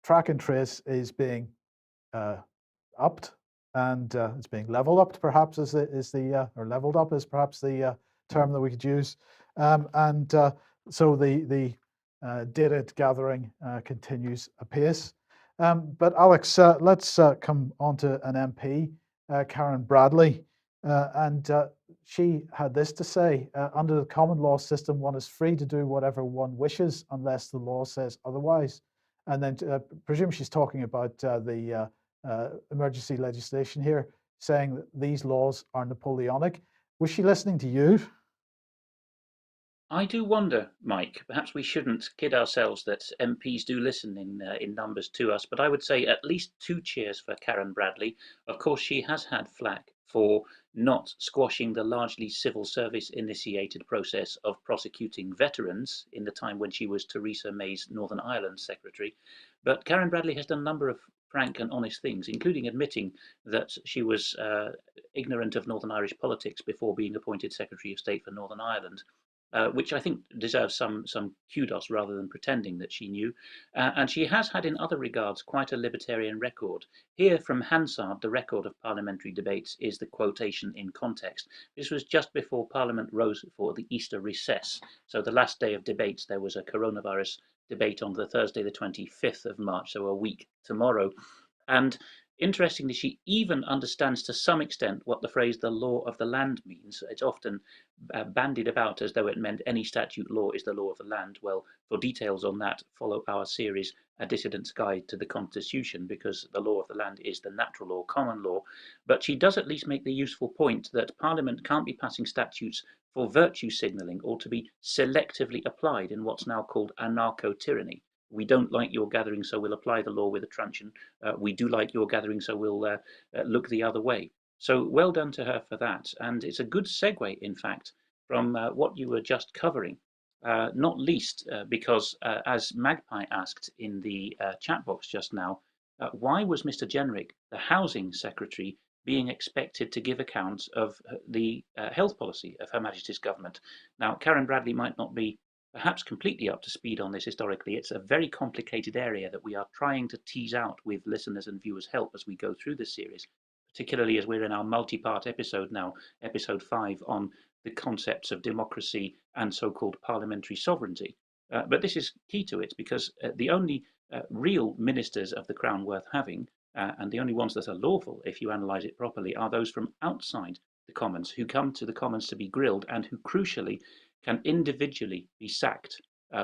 Track and trace is being upped, and it's being leveled up, perhaps or leveled up is perhaps the term that we could use. So the data gathering continues apace. But Alex, let's come on to an MP, Karen Bradley, and she had this to say: under the common law system, one is free to do whatever one wishes unless the law says otherwise. And then presume she's talking about the emergency legislation here, saying that these laws are Napoleonic. Was she listening to you? I do wonder, Mike, perhaps we shouldn't kid ourselves that MPs do listen in numbers to us, but I would say at least 2 cheers for Karen Bradley. Of course, she has had flack for not squashing the largely civil service initiated process of prosecuting veterans in the time when she was Theresa May's Northern Ireland secretary. But Karen Bradley has done a number of frank and honest things, including admitting that she was ignorant of Northern Irish politics before being appointed Secretary of State for Northern Ireland. Which I think deserves some kudos rather than pretending that she knew. And she has had in other regards quite a libertarian record. Here from Hansard, the record of parliamentary debates is the quotation in context. This was just before Parliament rose for the Easter recess. So the last day of debates, there was a coronavirus debate on the Thursday, the 25th of March, so a week tomorrow. And interestingly, she even understands to some extent what the phrase the law of the land means. It's often bandied about as though it meant any statute law is the law of the land. Well, for details on that, follow our series, A Dissident's Guide to the Constitution, because the law of the land is the natural law, common law. But she does at least make the useful point that Parliament can't be passing statutes for virtue signalling or to be selectively applied in what's now called anarcho-tyranny. We don't like your gathering, so we'll apply the law with a truncheon. We do like your gathering, so we'll look the other way. So well done to her for that. And it's a good segue, in fact, from what you were just covering, not least because, as Magpie asked in the chat box just now, why was Mr. Gerrish, the Housing Secretary, being expected to give account of the health policy of Her Majesty's government? Now, Karen Bradley might not be perhaps completely up to speed on this historically. It's a very complicated area that we are trying to tease out with listeners' and viewers' help as we go through this series, particularly as we're in our multi-part episode now, episode 5, on the concepts of democracy and so-called parliamentary sovereignty. But this is key to it, because the only real ministers of the Crown worth having, and the only ones that are lawful, if you analyse it properly, are those from outside the Commons, who come to the Commons to be grilled and who, crucially, can individually be sacked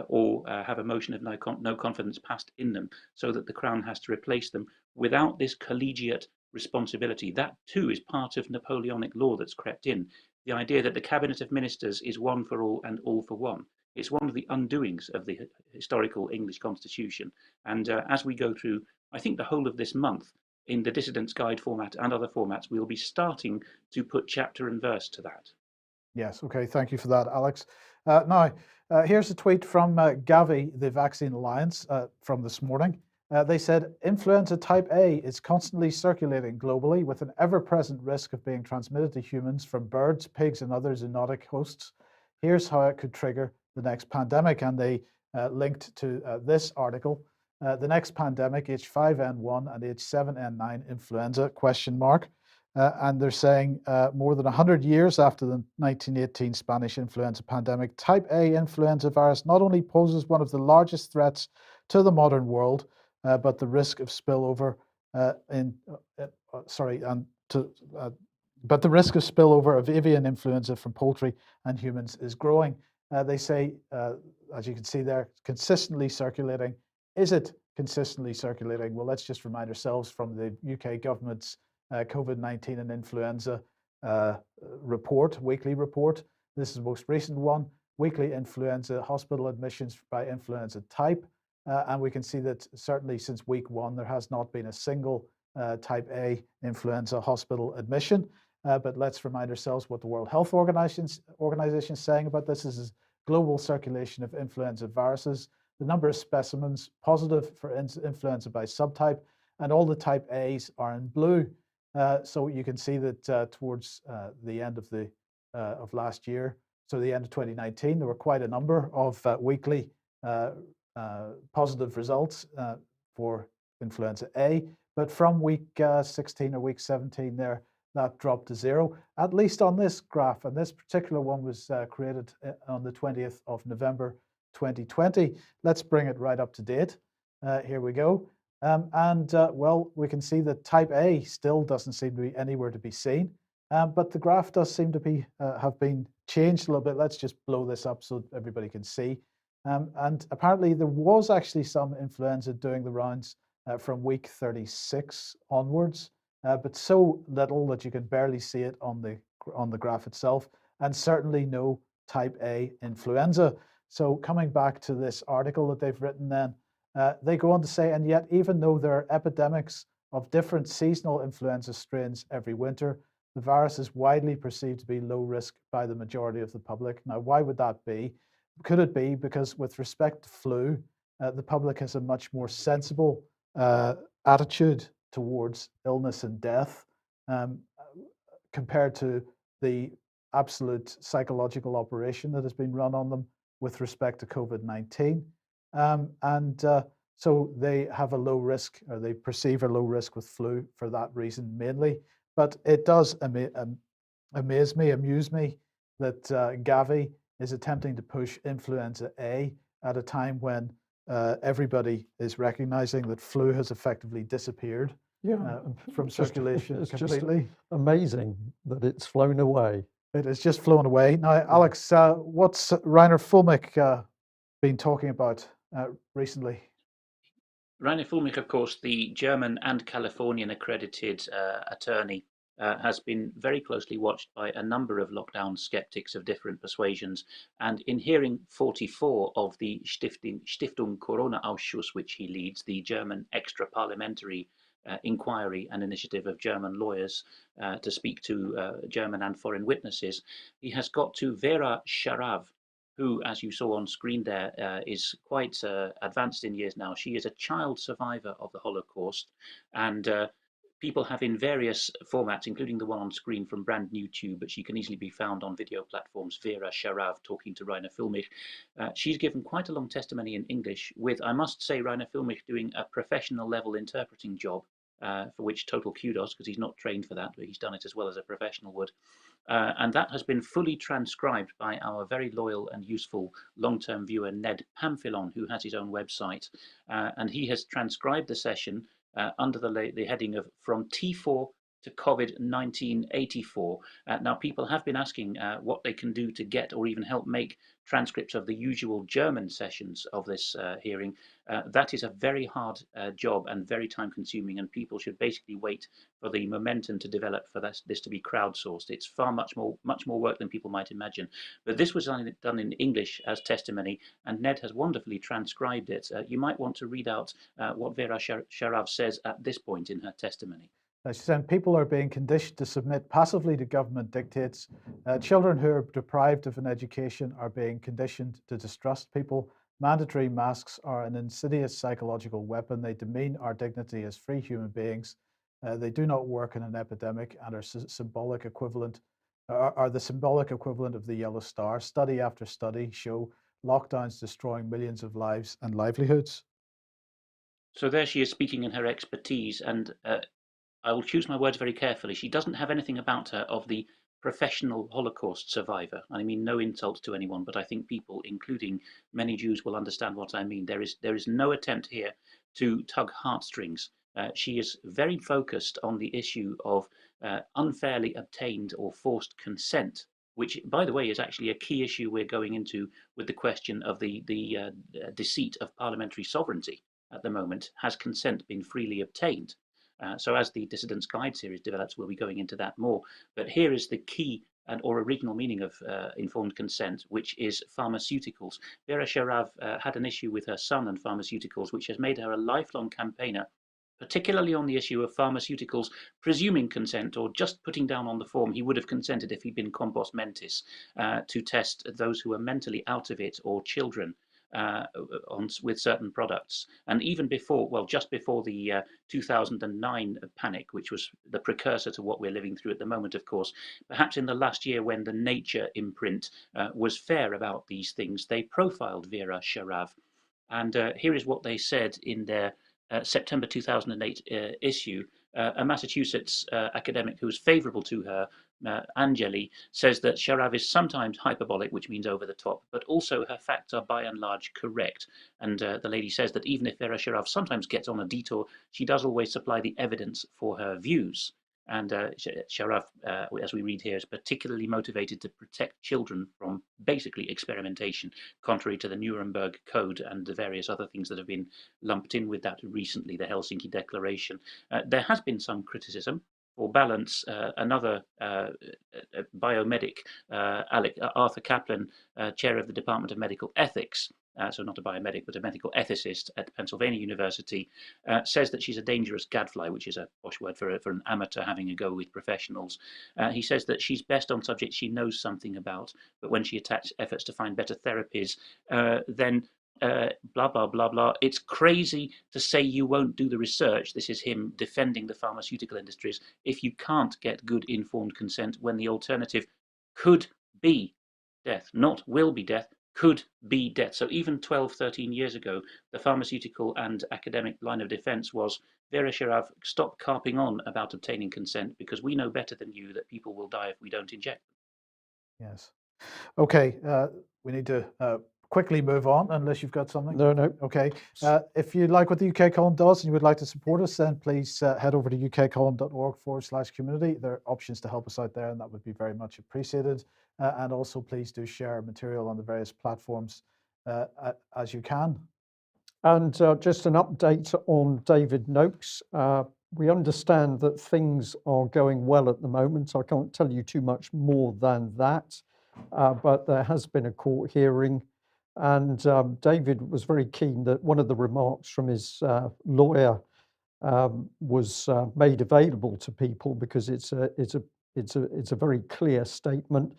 or have a motion of no confidence passed in them, so that the Crown has to replace them without this collegiate responsibility. That too is part of Napoleonic law that's crept in. The idea that the Cabinet of Ministers is one for all and all for one. It's one of the undoings of the historical English constitution. And as we go through, I think the whole of this month, in the Dissident's Guide format and other formats, we'll be starting to put chapter and verse to that. Yes, okay, thank you for that, Alex. Here's a tweet from Gavi, the Vaccine Alliance, from this morning. They said, influenza type A is constantly circulating globally with an ever-present risk of being transmitted to humans from birds, pigs, and other zoonotic hosts. Here's how it could trigger the next pandemic. And they linked to this article, the next pandemic, H5N1 and H7N9 influenza, ? And they're saying more than 100 years after the 1918 Spanish influenza pandemic, type A influenza virus not only poses one of the largest threats to the modern world, but the risk of spillover but the risk of spillover of avian influenza from poultry and humans is growing. They say, as you can see there, consistently circulating. Is it consistently circulating? Well, let's just remind ourselves from the UK government's COVID-19 and influenza report, weekly report. This is the most recent one, weekly influenza hospital admissions by influenza type. And we can see that certainly since week 1, there has not been a single type A influenza hospital admission. But let's remind ourselves what the World Health Organization is saying about this. This is global circulation of influenza viruses, the number of specimens positive for influenza by subtype, and all the type A's are in blue. So you can see that towards the end of last year, so the end of 2019, there were quite a number of weekly positive results for influenza A. But from week 16 or week 17 there, that dropped to 0, at least on this graph. And this particular one was created on the 20th of November 2020. Let's bring it right up to date. Here we go. Well, we can see that type A still doesn't seem to be anywhere to be seen, but the graph does seem to be have been changed a little bit. Let's just blow this up so everybody can see. And apparently there was actually some influenza doing the rounds from week 36 onwards, but so little that you can barely see it on the graph itself, and certainly no type A influenza. So coming back to this article that they've written then, they go on to say, and yet even though there are epidemics of different seasonal influenza strains every winter, the virus is widely perceived to be low risk by the majority of the public. Now, why would that be? Could it be because with respect to flu, the public has a much more sensible attitude towards illness and death compared to the absolute psychological operation that has been run on them with respect to COVID-19. So they have a low risk, or they perceive a low risk with flu for that reason mainly. But it does amuse me that Gavi is attempting to push influenza A at a time when everybody is recognizing that flu has effectively disappeared from circulation completely. Just amazing that it's flown away. It has just flown away. Now, Alex, what's Reinner Fullmich been talking about recently? Reinner Fullmich, of course, the German and Californian accredited attorney, has been very closely watched by a number of lockdown skeptics of different persuasions. And in hearing 44 of the Stiftung Corona-Ausschuss, which he leads, the German extra-parliamentary inquiry and initiative of German lawyers to speak to German and foreign witnesses, he has got to Vera Sharav, who, as you saw on screen there, is quite advanced in years now. She is a child survivor of the Holocaust, and people have in various formats, including the one on screen from Brand New Tube, but she can easily be found on video platforms, Vera Sharav talking to Reinner Fullmich. She's given quite a long testimony in English with, I must say, Reinner Fullmich doing a professional level interpreting job, for which total kudos, because he's not trained for that, but he's done it as well as a professional would. And that has been fully transcribed by our very loyal and useful long-term viewer, Ned Pamphilon, who has his own website. And he has transcribed the session under the heading of From T4 to COVID 1984. Now, people have been asking what they can do to get or even help make transcripts of the usual German sessions of this hearing. That is a very hard job and very time consuming, and people should basically wait for the momentum to develop for this to be crowdsourced. It's far much more work than people might imagine. But this was done in English as testimony, and Ned has wonderfully transcribed it. You might want to read out what Vera Sharav says at this point in her testimony. She said people are being conditioned to submit passively to government dictates. Children who are deprived of an education are being conditioned to distrust people. Mandatory masks are an insidious psychological weapon. They demean our dignity as free human beings. They do not work in an epidemic and are the symbolic equivalent of the yellow star. Study after study show lockdowns destroying millions of lives and livelihoods. So there she is speaking in her expertise, and I will choose my words very carefully. She doesn't have anything about her of the professional Holocaust survivor. I mean, no insult to anyone, but I think people, including many Jews, will understand what I mean. There is no attempt here to tug heartstrings. She is very focused on the issue of unfairly obtained or forced consent, which, by the way, is actually a key issue we're going into with the question of the deceit of parliamentary sovereignty at the moment. Has consent been freely obtained? So as the Dissidents Guide series develops, we'll be going into that more. But here is the key or original meaning of informed consent, which is pharmaceuticals. Vera Sharav had an issue with her son and pharmaceuticals, which has made her a lifelong campaigner, particularly on the issue of pharmaceuticals presuming consent or just putting down on the form he would have consented if he'd been compos mentis to test those who are mentally out of it or children. With certain products. And even before, well, just before the 2009 panic, which was the precursor to what we're living through at the moment, of course, perhaps in the last year when the Nature imprint was fair about these things, they profiled Vera Sharav. And here is what they said in their September 2008 issue. A Massachusetts academic who was favorable to her, Angeli, says that Sharav is sometimes hyperbolic, which means over the top, but also her facts are by and large correct. And the lady says that even if Vera Sharav sometimes gets on a detour, she does always supply the evidence for her views. And Sharav, as we read here, is particularly motivated to protect children from basically experimentation, contrary to the Nuremberg Code and the various other things that have been lumped in with that recently, the Helsinki Declaration. There has been some criticism. For balance, another biomedic, Arthur Kaplan, chair of the Department of Medical Ethics, so not a biomedic, but a medical ethicist at Pennsylvania University, says that she's a dangerous gadfly, which is a posh word for an amateur having a go with professionals. He says that she's best on subjects she knows something about, but when she attacks efforts to find better therapies, then blah, blah, blah, blah. It's crazy to say you won't do the research. This is him defending the pharmaceutical industries if you can't get good informed consent when the alternative could be death, not will be death, could be death. So even 12, 13 years ago, the pharmaceutical and academic line of defense was, Vera Sharav, stop carping on about obtaining consent because we know better than you that people will die if we don't inject them. Yes. Okay, we need to quickly move on unless you've got something. No. Okay. If you like what the UK Column does and you would like to support us, then please head over to ukcolumn.org/community. There are options to help us out there, and that would be very much appreciated. And also, please do share material on the various platforms as you can. And just an update on David Noakes. We understand that things are going well at the moment. I can't tell you too much more than that, but there has been a court hearing. And David was very keen that one of the remarks from his lawyer was made available to people because it's a very clear statement.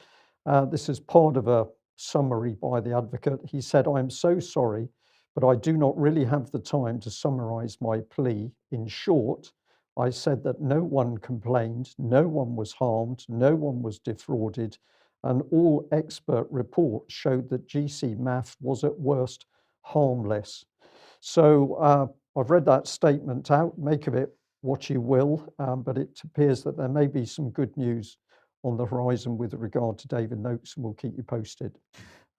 This is part of a summary by the advocate. He said, "I am so sorry, but I do not really have the time to summarize my plea. In short, I said that no one complained, no one was harmed, no one was defrauded, and all expert reports showed that GC Math was at worst harmless." So I've read that statement out, make of it what you will, but it appears that there may be some good news on the horizon with regard to David Noakes, and we'll keep you posted.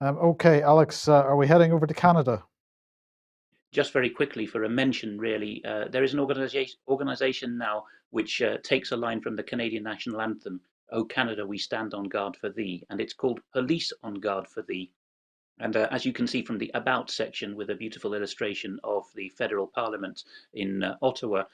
Okay, Alex, are we heading over to Canada? Just very quickly, for a mention, really, there is an organisation now which takes a line from the Canadian national anthem, "O Canada, we stand on guard for thee," and it's called Police on Guard for Thee. And as you can see from the About section with a beautiful illustration of the federal parliament in Ottawa,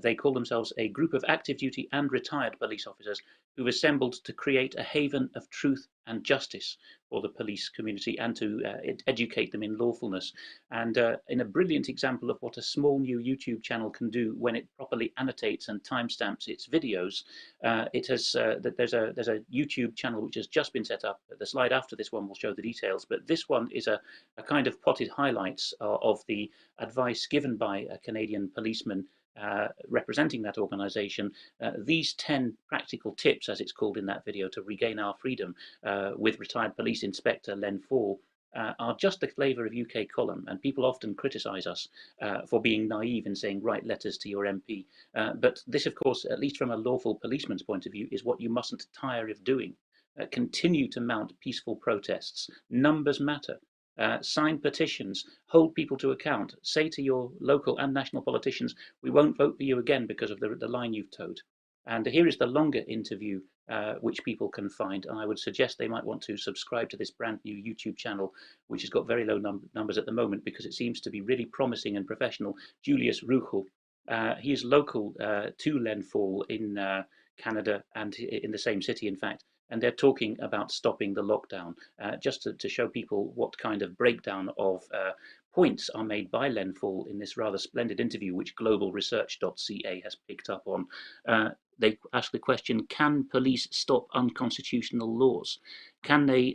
they call themselves a group of active duty and retired police officers who've assembled to create a haven of truth and justice for the police community and to educate them in lawfulness. And in a brilliant example of what a small new YouTube channel can do when it properly annotates and timestamps its videos, there's a YouTube channel which has just been set up. The slide after this one will show the details, but this one is a kind of potted highlights of the advice given by a Canadian policeman representing that organisation. These 10 practical tips, as it's called in that video, to regain our freedom with retired police inspector Len Fall, are just the flavour of UK column, and people often criticise us for being naive in saying write letters to your MP. But this, of course, at least from a lawful policeman's point of view, is what you mustn't tire of doing. Continue to mount peaceful protests. Numbers matter. Sign petitions, hold people to account, say to your local and national politicians, we won't vote for you again because of the line you've towed. And here is the longer interview which people can find, and I would suggest they might want to subscribe to this brand new YouTube channel, which has got very low numbers at the moment because it seems to be really promising and professional. Julius Ruchel, he is local to Len Fall in Canada and in the same city, in fact. And they're talking about stopping the lockdown, just to show people what kind of breakdown of points are made by Len Fall in this rather splendid interview, which globalresearch.ca has picked up on. They ask the question, can police stop unconstitutional laws? Can they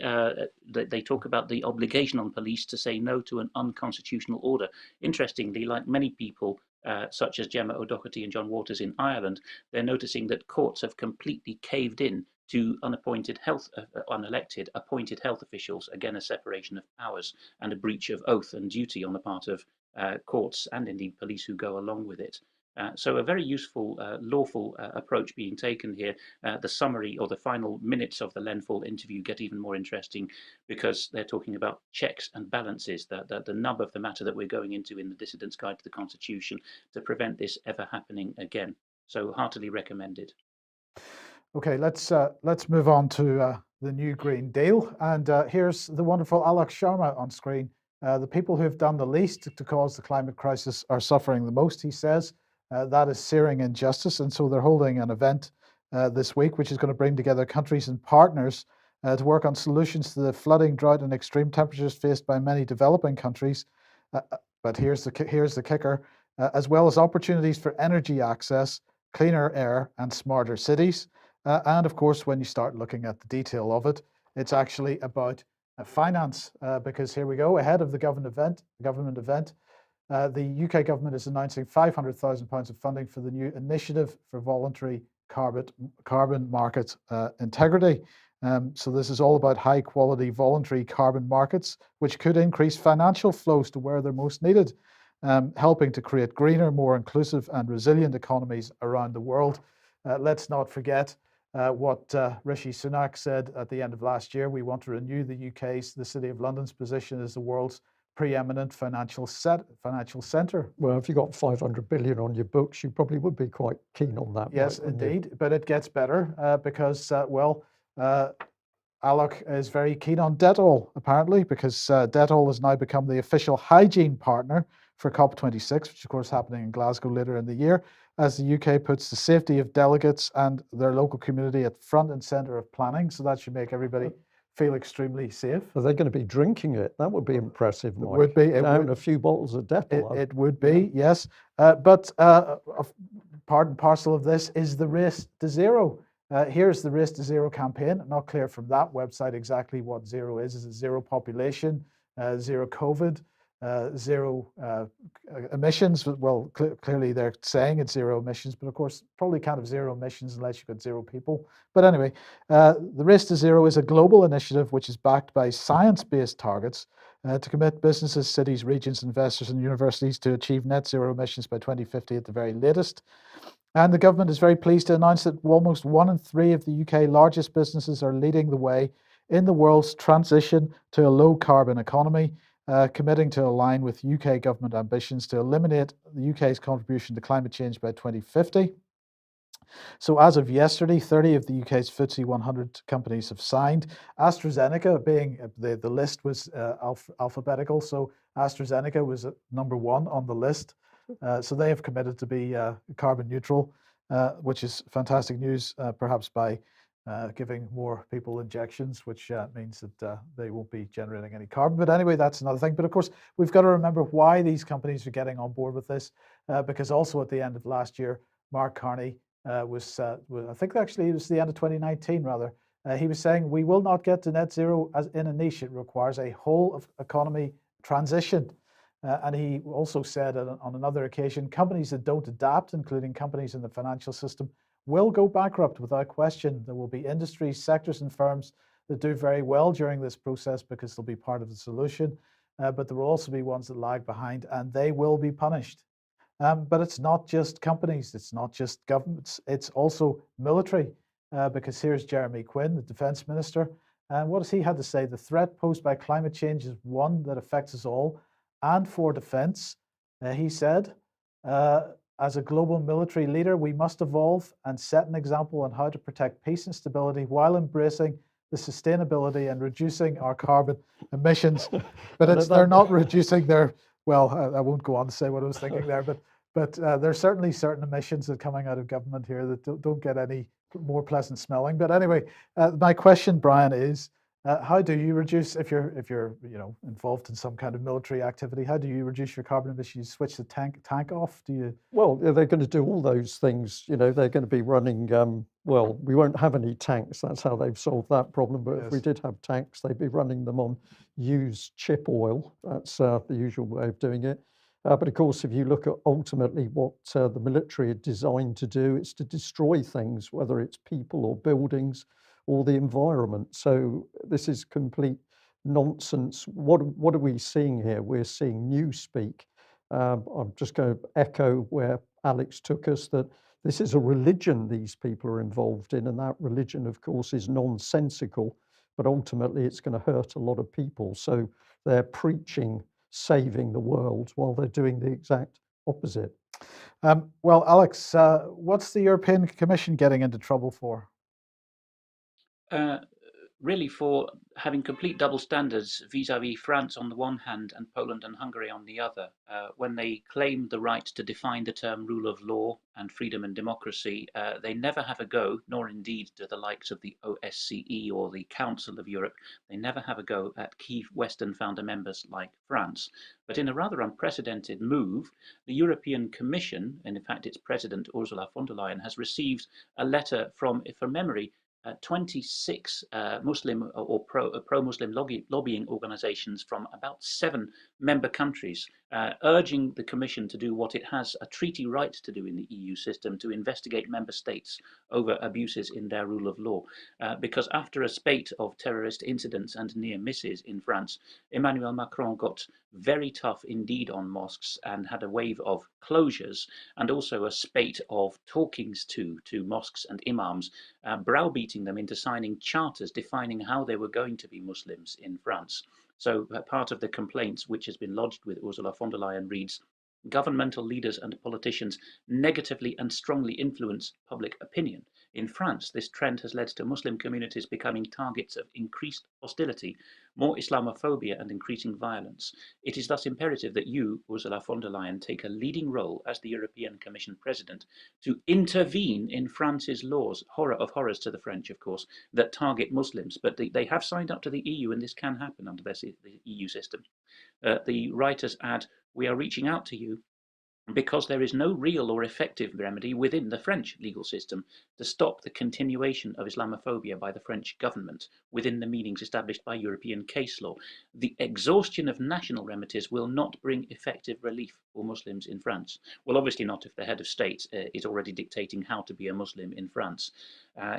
talk about the obligation on police to say no to an unconstitutional order. Interestingly, like many people, such as Gemma O'Doherty and John Waters in Ireland, they're noticing that courts have completely caved in to unelected appointed health officials, again a separation of powers and a breach of oath and duty on the part of courts and indeed police who go along with it. So a very useful, lawful approach being taken here. The summary or the final minutes of the Len Fall interview get even more interesting because they're talking about checks and balances, the nub of the matter that we're going into in the Dissident's Guide to the Constitution to prevent this ever happening again. So heartily recommended. Okay, let's move on to the new Green Deal. And here's the wonderful Alok Sharma on screen. The people who have done the least to cause the climate crisis are suffering the most, he says. That is searing injustice. And so they're holding an event this week, which is going to bring together countries and partners to work on solutions to the flooding, drought, and extreme temperatures faced by many developing countries. But here's the kicker, as well as opportunities for energy access, cleaner air, and smarter cities. And of course, when you start looking at the detail of it, it's actually about finance, because here we go, ahead of the government event, the UK government is announcing £500,000 of funding for the new Initiative for Voluntary Carbon Market Integrity. So this is all about high quality voluntary carbon markets, which could increase financial flows to where they're most needed, helping to create greener, more inclusive and resilient economies around the world. Let's not forget what Rishi Sunak said at the end of last year. We want to renew the City of London's position as the world's preeminent financial centre. Well, if you got 500 billion on your books, you probably would be quite keen on that. Yes, indeed. But it gets better because, Alok is very keen on Dettol, apparently, because Dettol has now become the official hygiene partner for COP26, which of course is happening in Glasgow later in the year, as the UK puts the safety of delegates and their local community at front and centre of planning. So that should make everybody feel extremely safe. Are they going to be drinking it? That would be impressive, Mike. It would be. Down a few bottles of Dettol. It would be, yes. But part and parcel of this is the Race to Zero. Here's the Race to Zero campaign. Not clear from that website exactly what zero is. Is it zero population, zero COVID, zero emissions? Well, clearly they're saying it's zero emissions, but of course, probably can't have zero emissions unless you've got zero people. But anyway, the Race to Zero is a global initiative which is backed by science-based targets to commit businesses, cities, regions, investors, and universities to achieve net zero emissions by 2050 at the very latest. And the government is very pleased to announce that almost 1 in 3 of the UK largest businesses are leading the way in the world's transition to a low carbon economy. committing to align with UK government ambitions to eliminate the UK's contribution to climate change by 2050. So as of yesterday, 30 of the UK's FTSE 100 companies have signed. AstraZeneca being, the list was alphabetical, so AstraZeneca was number 1 on the list. So they have committed to be carbon neutral, which is fantastic news, perhaps by giving more people injections, which means that they won't be generating any carbon. But anyway, that's another thing. But of course, we've got to remember why these companies are getting on board with this, because also at the end of last year, Mark Carney I think actually it was the end of 2019 rather, he was saying we will not get to net zero as in a niche. It requires a whole of economy transition. And he also said on another occasion, companies that don't adapt, including companies in the financial system, will go bankrupt without question. There will be industries, sectors and firms that do very well during this process because they'll be part of the solution. But there will also be ones that lag behind and they will be punished. But it's not just companies, it's not just governments, it's also military, because here's Jeremy Quinn, the defence minister, and what has he had to say? The threat posed by climate change is one that affects us all, and for defence, he said, as a global military leader, we must evolve and set an example on how to protect peace and stability while embracing the sustainability and reducing our carbon emissions. But they're not reducing their, well, I won't go on to say what I was thinking there, but there's certainly certain emissions that are coming out of government here that don't get any more pleasant smelling. But anyway, my question, Brian, is how do you reduce, if you're involved in some kind of military activity, how do you reduce your carbon emissions? You switch the tank off? Do you? Well, they're going to do all those things. They're going to be running. Well, we won't have any tanks. That's how they've solved that problem. But if we did have tanks, they'd be running them on used chip oil. That's the usual way of doing it. But of course, if you look at ultimately what the military are designed to do, it's to destroy things, whether it's people or buildings or the environment. So this is complete nonsense. What are we seeing here? We're seeing newspeak. I'm just going to echo where Alex took us, that this is a religion these people are involved in, and that religion, of course, is nonsensical, but ultimately it's going to hurt a lot of people. So they're preaching saving the world while they're doing the exact opposite. Well, Alex, what's the European Commission getting into trouble for? Really for having complete double standards vis-à-vis France on the one hand and Poland and Hungary on the other, when they claim the right to define the term rule of law and freedom and democracy. They never have a go, nor indeed do the likes of the OSCE or the Council of Europe. They never have a go at key Western founder members like France. But in a rather unprecedented move, the European Commission, and in fact its president Ursula von der Leyen, has received a letter from memory, 26 Muslim or pro-Muslim lobbying organizations from about 7 member countries, urging the Commission to do what it has a treaty right to do in the EU system, to investigate member states over abuses in their rule of law. Because after a spate of terrorist incidents and near misses in France, Emmanuel Macron got very tough indeed on mosques and had a wave of closures and also a spate of talkings to mosques and imams, browbeating them into signing charters defining how they were going to be Muslims in France. So part of the complaints which has been lodged with Ursula von der Leyen reads, governmental leaders and politicians negatively and strongly influence public opinion. In France, this trend has led to Muslim communities becoming targets of increased hostility, more Islamophobia and increasing violence. It is thus imperative that you, Ursula von der Leyen, take a leading role as the European Commission President to intervene in France's laws, horror of horrors to the French, of course, that target Muslims. But they have signed up to the EU and this can happen under the EU system. The writers add, we are reaching out to you because there is no real or effective remedy within the French legal system to stop the continuation of Islamophobia by the French government within the meanings established by European case law. The exhaustion of national remedies will not bring effective relief for Muslims in France. Well, obviously not if the head of state is already dictating how to be a Muslim in France.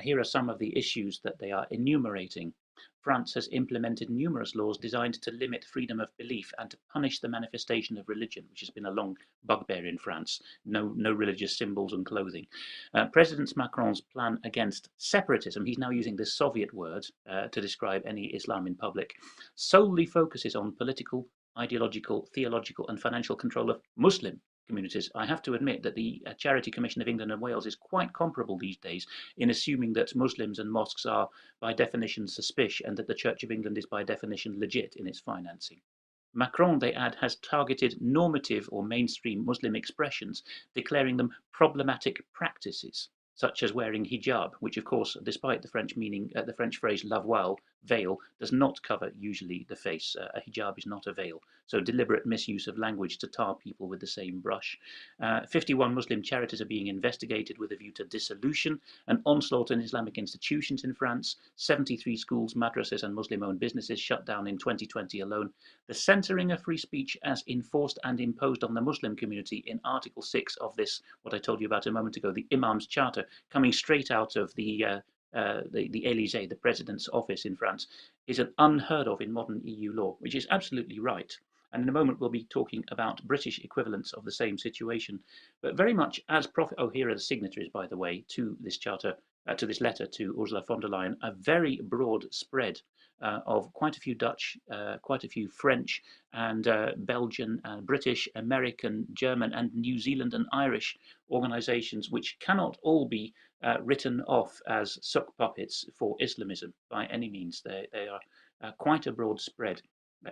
Here are some of the issues that they are enumerating. France has implemented numerous laws designed to limit freedom of belief and to punish the manifestation of religion, which has been a long bugbear in France. No religious symbols and clothing. President Macron's plan against separatism, he's now using this Soviet word to describe any Islam in public, solely focuses on political ideological, theological, and financial control of Muslim communities. I have to admit that the Charity Commission of England and Wales is quite comparable these days in assuming that Muslims and mosques are by definition suspicious and that the Church of England is by definition legit in its financing. Macron, they add, has targeted normative or mainstream Muslim expressions, declaring them problematic practices, such as wearing hijab, which of course, despite the French meaning, the French phrase la voile, veil, does not cover usually the face. A hijab is not a veil. So deliberate misuse of language to tar people with the same brush. 51 Muslim charities are being investigated with a view to dissolution, an onslaught on Islamic institutions in France, 73 schools, madrasas and Muslim-owned businesses shut down in 2020 alone. The censoring of free speech as enforced and imposed on the Muslim community in Article 6 of this, what I told you about a moment ago, the Imam's Charter, coming straight out of the Élysée, the President's office in France, is an unheard of in modern EU law, which is absolutely right. And in a moment, we'll be talking about British equivalents of the same situation. But very much as here are the signatories, by the way, to this charter, to this letter to Ursula von der Leyen, a very broad spread of quite a few Dutch, quite a few French and Belgian, British, American, German and New Zealand and Irish organisations, which cannot all be written off as sock puppets for Islamism by any means. They are quite a broad spread.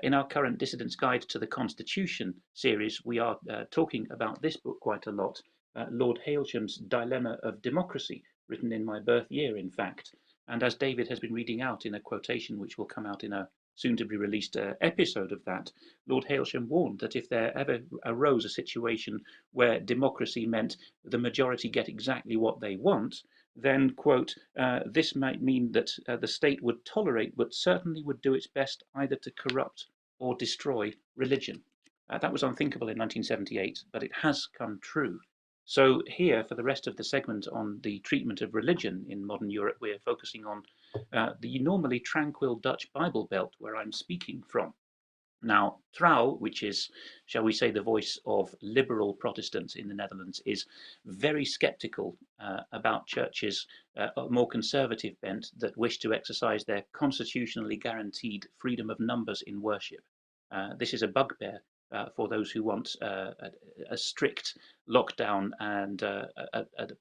In our current Dissident's Guide to the Constitution series, we are talking about this book quite a lot, Lord Hailsham's Dilemma of Democracy, written in my birth year, in fact. And as David has been reading out in a quotation which will come out in a soon-to-be-released episode of that, Lord Hailsham warned that if there ever arose a situation where democracy meant the majority get exactly what they want, then, quote, this might mean that the state would tolerate but certainly would do its best either to corrupt or destroy religion. That was unthinkable in 1978, but it has come true. So here, for the rest of the segment on the treatment of religion in modern Europe, we're focusing on the normally tranquil Dutch Bible Belt where I'm speaking from. Now, Trouw, which is, shall we say, the voice of liberal Protestants in the Netherlands, is very sceptical about churches of more conservative bent that wish to exercise their constitutionally guaranteed freedom of numbers in worship. This is a bugbear for those who want a strict lockdown and a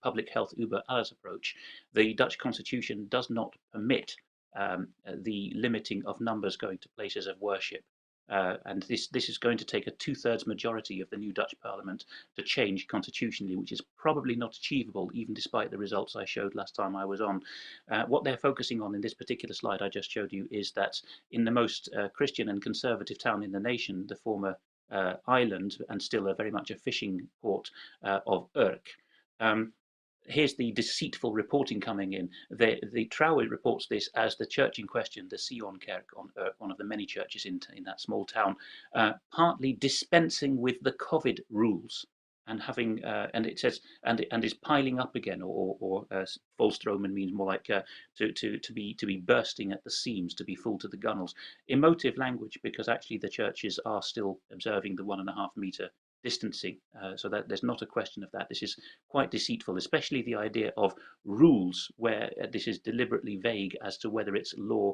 public health uber alles approach. The Dutch constitution does not permit the limiting of numbers going to places of worship. And this is going to take a 2/3 majority of the new Dutch Parliament to change constitutionally, which is probably not achievable, even despite the results I showed last time I was on. What they're focusing on in this particular slide I just showed you is that in the most Christian and conservative town in the nation, the former island and still very much a fishing port of Urk, here's the deceitful reporting coming in. The Trouw reports this as the church in question, the Sionkerk on Urk, one of the many churches in that small town, partly dispensing with the COVID rules and having, and it says, and is piling up again, or Volstromen means more like to be bursting at the seams, to be full to the gunnels. Emotive language, because actually the churches are still observing the 1.5 meter distancing, so that there's not a question of that. This is quite deceitful, especially the idea of rules where this is deliberately vague as to whether it's law,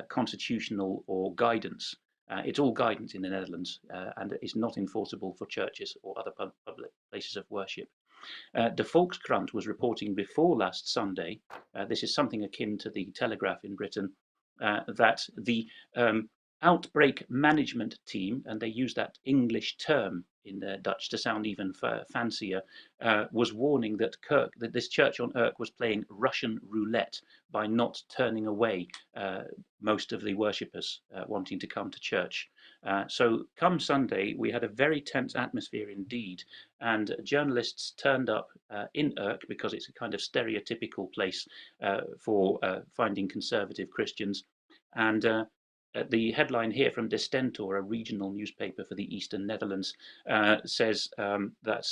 constitutional or guidance. It's all guidance in the Netherlands and is not enforceable for churches or other public places of worship. De Volkskrant was reporting before last Sunday, this is something akin to the Telegraph in Britain, that the outbreak management team, and they use that English term in Dutch to sound even fancier, was warning that this church on Urk was playing Russian roulette by not turning away most of the worshippers wanting to come to church. So come Sunday, we had a very tense atmosphere indeed, and journalists turned up in Urk because it's a kind of stereotypical place for finding conservative Christians. And the headline here from De Stentor, a regional newspaper for the Eastern Netherlands, says that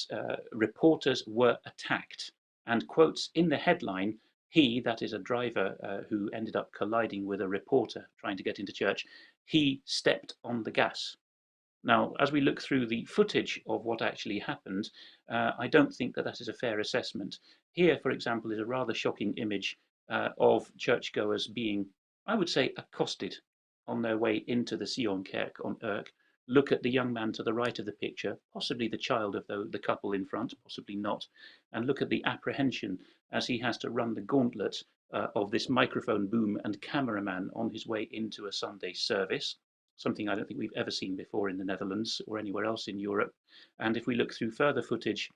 reporters were attacked, and quotes in the headline, he, that is a driver who ended up colliding with a reporter trying to get into church, he stepped on the gas. Now, as we look through the footage of what actually happened, I don't think that is a fair assessment. Here, for example, is a rather shocking image of churchgoers being, I would say, accosted on their way into the Sionkerk on Urk look at the young man to the right of the picture, possibly the child of the couple in front, possibly not, and look at the apprehension as he has to run the gauntlet of this microphone boom and cameraman on his way into a Sunday service, something I don't think we've ever seen before in the Netherlands or anywhere else in Europe. And if we look through further footage,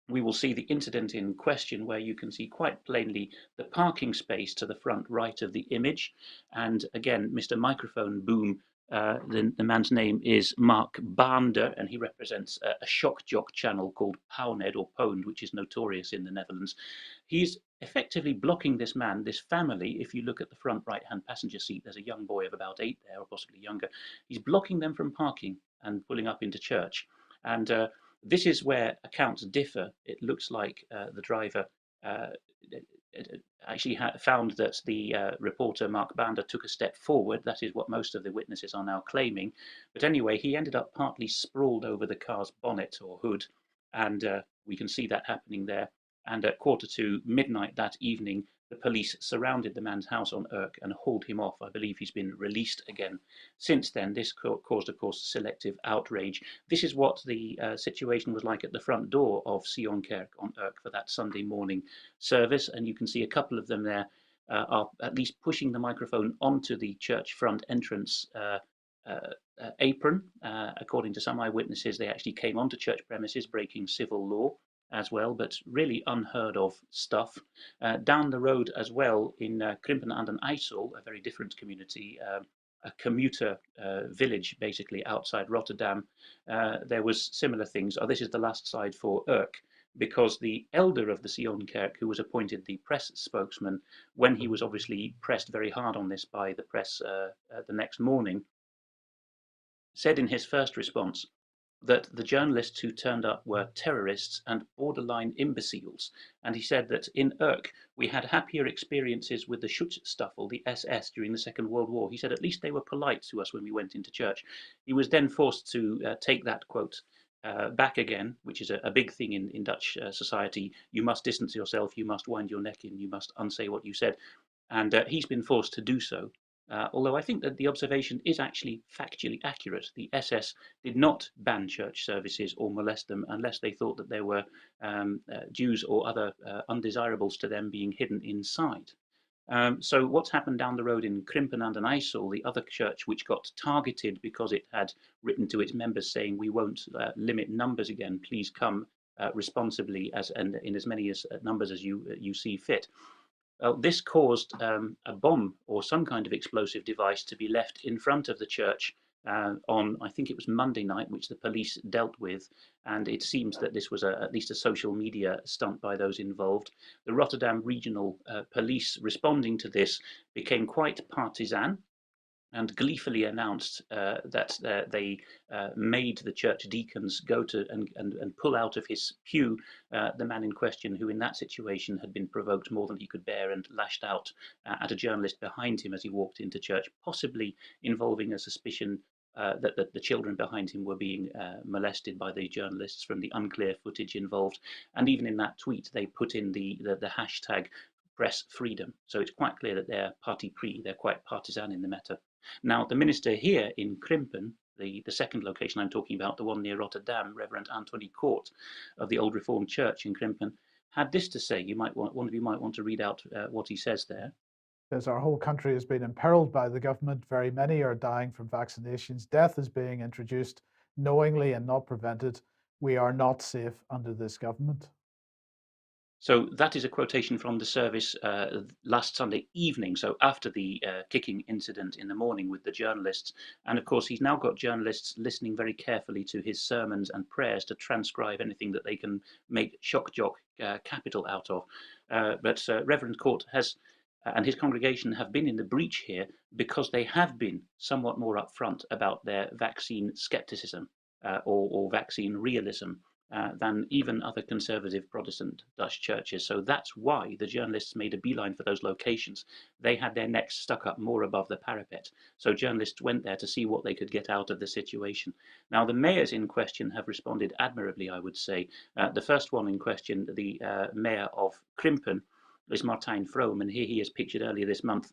we will see the incident in question, where you can see quite plainly the parking space to the front right of the image. And again, Mr. Microphone Boom, the man's name is Mark Bander, and he represents a shock jock channel called Powned or Pwned, which is notorious in the Netherlands. He's effectively blocking this man, this family. If you look at the front right-hand passenger seat, there's a young boy of about 8 there, or possibly younger. He's blocking them from parking and pulling up into church. And this is where accounts differ. It looks like the driver actually found that the reporter, Mark Bander, took a step forward. That is what most of the witnesses are now claiming. But anyway, he ended up partly sprawled over the car's bonnet or hood, and we can see that happening there. And at midnight that evening, the police surrounded the man's house on Urk and hauled him off. I believe he's been released again. Since then, this caused, of course, selective outrage. This is what the situation was like at the front door of Sionkerk on Urk for that Sunday morning service. And you can see a couple of them there are at least pushing the microphone onto the church front entrance apron. According to some eyewitnesses, they actually came onto church premises breaking civil law as well, but really unheard of stuff. Down the road as well in Krimpen aan den IJssel, a very different community, a commuter village basically outside Rotterdam, there was similar things. This is the last slide for Urk, because the elder of the Sionkerk, who was appointed the press spokesman, when he was obviously pressed very hard on this by the press the next morning, said in his first response that the journalists who turned up were terrorists and borderline imbeciles. And he said that in Urk, we had happier experiences with the Schutzstaffel, the SS, during the Second World War. He said at least they were polite to us when we went into church. He was then forced to take that quote back again, which is a big thing in Dutch society. You must distance yourself, you must wind your neck in, you must unsay what you said. And he's been forced to do so. Although I think that the observation is actually factually accurate. The SS did not ban church services or molest them unless they thought that there were Jews or other undesirables to them being hidden inside. So what's happened down the road in Krimpen aan den IJssel, the other church which got targeted because it had written to its members saying, we won't limit numbers again, please come responsibly and in as many numbers as you see fit. This caused a bomb or some kind of explosive device to be left in front of the church on, I think it was Monday night, which the police dealt with. And it seems that this was at least a social media stunt by those involved. The Rotterdam Regional Police, responding to this, became quite partisan and gleefully announced that they made the church deacons go to and pull out of his pew the man in question, who in that situation had been provoked more than he could bear and lashed out at a journalist behind him as he walked into church, possibly involving a suspicion that the children behind him were being molested by the journalists from the unclear footage involved. And even in that tweet, they put in the hashtag press freedom. So it's quite clear that they're they're quite partisan in the matter. Now, the minister here in Krimpen, the second location I'm talking about, the one near Rotterdam, Reverend Anthony Court of the Old Reformed Church in Krimpen, had this to say. One of you might want to read out what he says there. Says our whole country has been imperiled by the government. Very many are dying from vaccinations. Death is being introduced knowingly and not prevented. We are not safe under this government. So that is a quotation from the service last Sunday evening, so after the kicking incident in the morning with the journalists. And of course, he's now got journalists listening very carefully to his sermons and prayers to transcribe anything that they can make shock jock capital out of. But Reverend Court has and his congregation have been in the breach here because they have been somewhat more upfront about their vaccine skepticism or vaccine realism. Than even other conservative Protestant Dutch churches. So that's why the journalists made a beeline for those locations. They had their necks stuck up more above the parapet. So journalists went there to see what they could get out of the situation. Now, the mayors in question have responded admirably, I would say. The first one in question, the mayor of Krimpen, is Martijn Vroom, and here he is pictured earlier this month,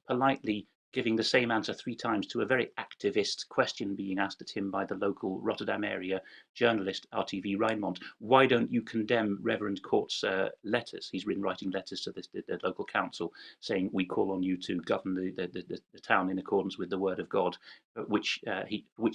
politely giving the same answer 3 times to a very activist question being asked at him by the local Rotterdam area journalist RTV Rijnmond. Why don't you condemn Reverend Court's letters? He's been writing letters to the local council saying, we call on you to govern the town in accordance with the word of God, which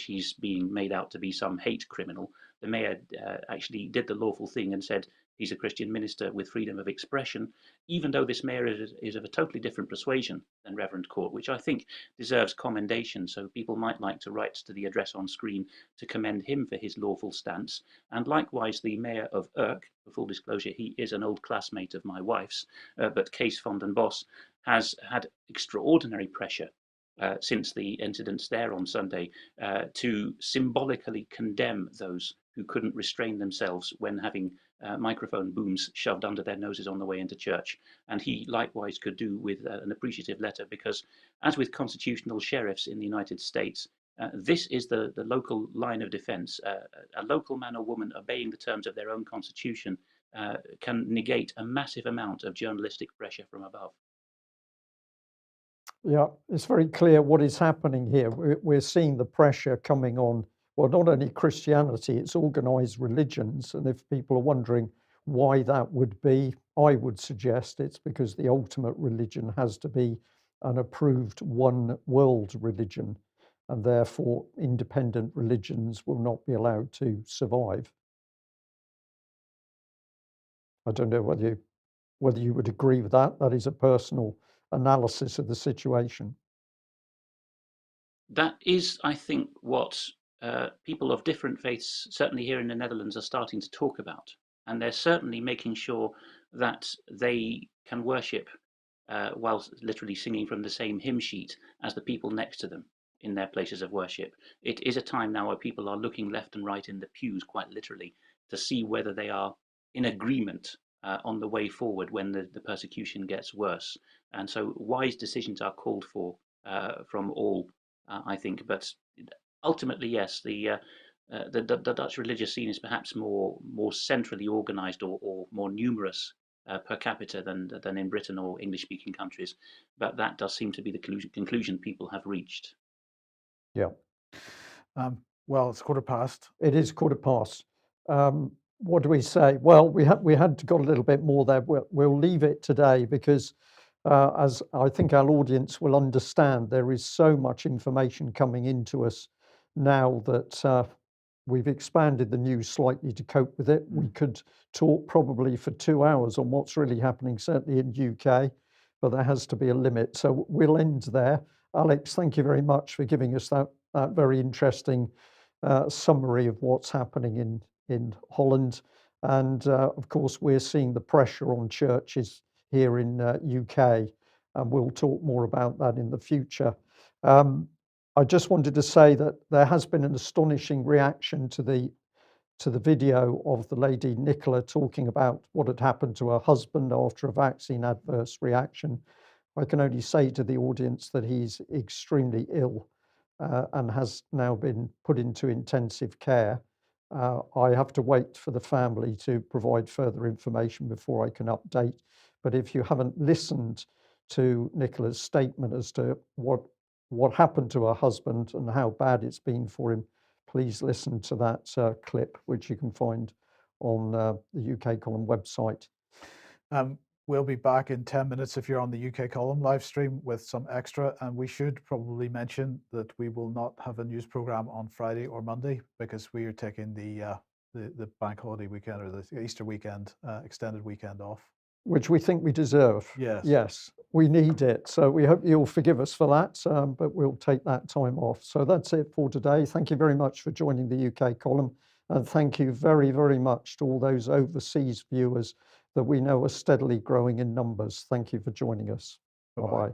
he's being made out to be some hate criminal. The mayor actually did the lawful thing and said, he's a Christian minister with freedom of expression, even though this mayor is of a totally different persuasion than Reverend Court, which I think deserves commendation. So people might like to write to the address on screen to commend him for his lawful stance. And likewise, the mayor of Urk, for full disclosure, he is an old classmate of my wife's, but Kees van den Bos has had extraordinary pressure since the incidents there on Sunday to symbolically condemn those who couldn't restrain themselves when having microphone booms shoved under their noses on the way into church. And he likewise could do with an appreciative letter, because as with constitutional sheriffs in the United States, this is the local line of defense. A local man or woman obeying the terms of their own constitution can negate a massive amount of journalistic pressure from above. Yeah, it's very clear what is happening here. We're seeing the pressure coming on, well, not only Christianity, it's organized religions. And if people are wondering why that would be, I would suggest it's because the ultimate religion has to be an approved one world religion, and therefore independent religions will not be allowed to survive. I don't know whether you would agree with that. That is a personal analysis of the situation. That is, I think, what people of different faiths, certainly here in the Netherlands, are starting to talk about. And they're certainly making sure that they can worship while literally singing from the same hymn sheet as the people next to them in their places of worship. It is a time now where people are looking left and right in the pews, quite literally, to see whether they are in agreement on the way forward when the persecution gets worse. And so wise decisions are called for from all, I think. But ultimately, yes, the Dutch religious scene is perhaps more centrally organised or more numerous per capita than in Britain or English-speaking countries. But that does seem to be the conclusion people have reached. Yeah. Well, it's 15:15. It is 15:15. What do we say? Well, we had got a little bit more there. We'll leave it today because, as I think our audience will understand, there is so much information coming into us now that we've expanded the news slightly to cope with it. We could talk probably for 2 hours on what's really happening, certainly in UK, but there has to be a limit. So we'll end there. Alex, thank you very much for giving us that very interesting summary of what's happening in Holland. And of course, we're seeing the pressure on churches here in UK, and we'll talk more about that in the future. I just wanted to say that there has been an astonishing reaction to the video of the lady Nicola talking about what had happened to her husband after a vaccine adverse reaction. I can only say to the audience that he's extremely ill and has now been put into intensive care. I have to wait for the family to provide further information before I can update. But if you haven't listened to Nicola's statement as to what happened to her husband and how bad it's been for him, please listen to that clip, which you can find on the UK Column website. We'll be back in 10 minutes if you're on the UK Column live stream with some extra. And we should probably mention that we will not have a news program on Friday or Monday because we are taking the bank holiday weekend or the Easter weekend, extended weekend off. Which we think we deserve. Yes. Yes, we need it. So we hope you'll forgive us for that, but we'll take that time off. So that's it for today. Thank you very much for joining the UK Column. And thank you very, very much to all those overseas viewers that we know are steadily growing in numbers. Thank you for joining us. Bye-bye.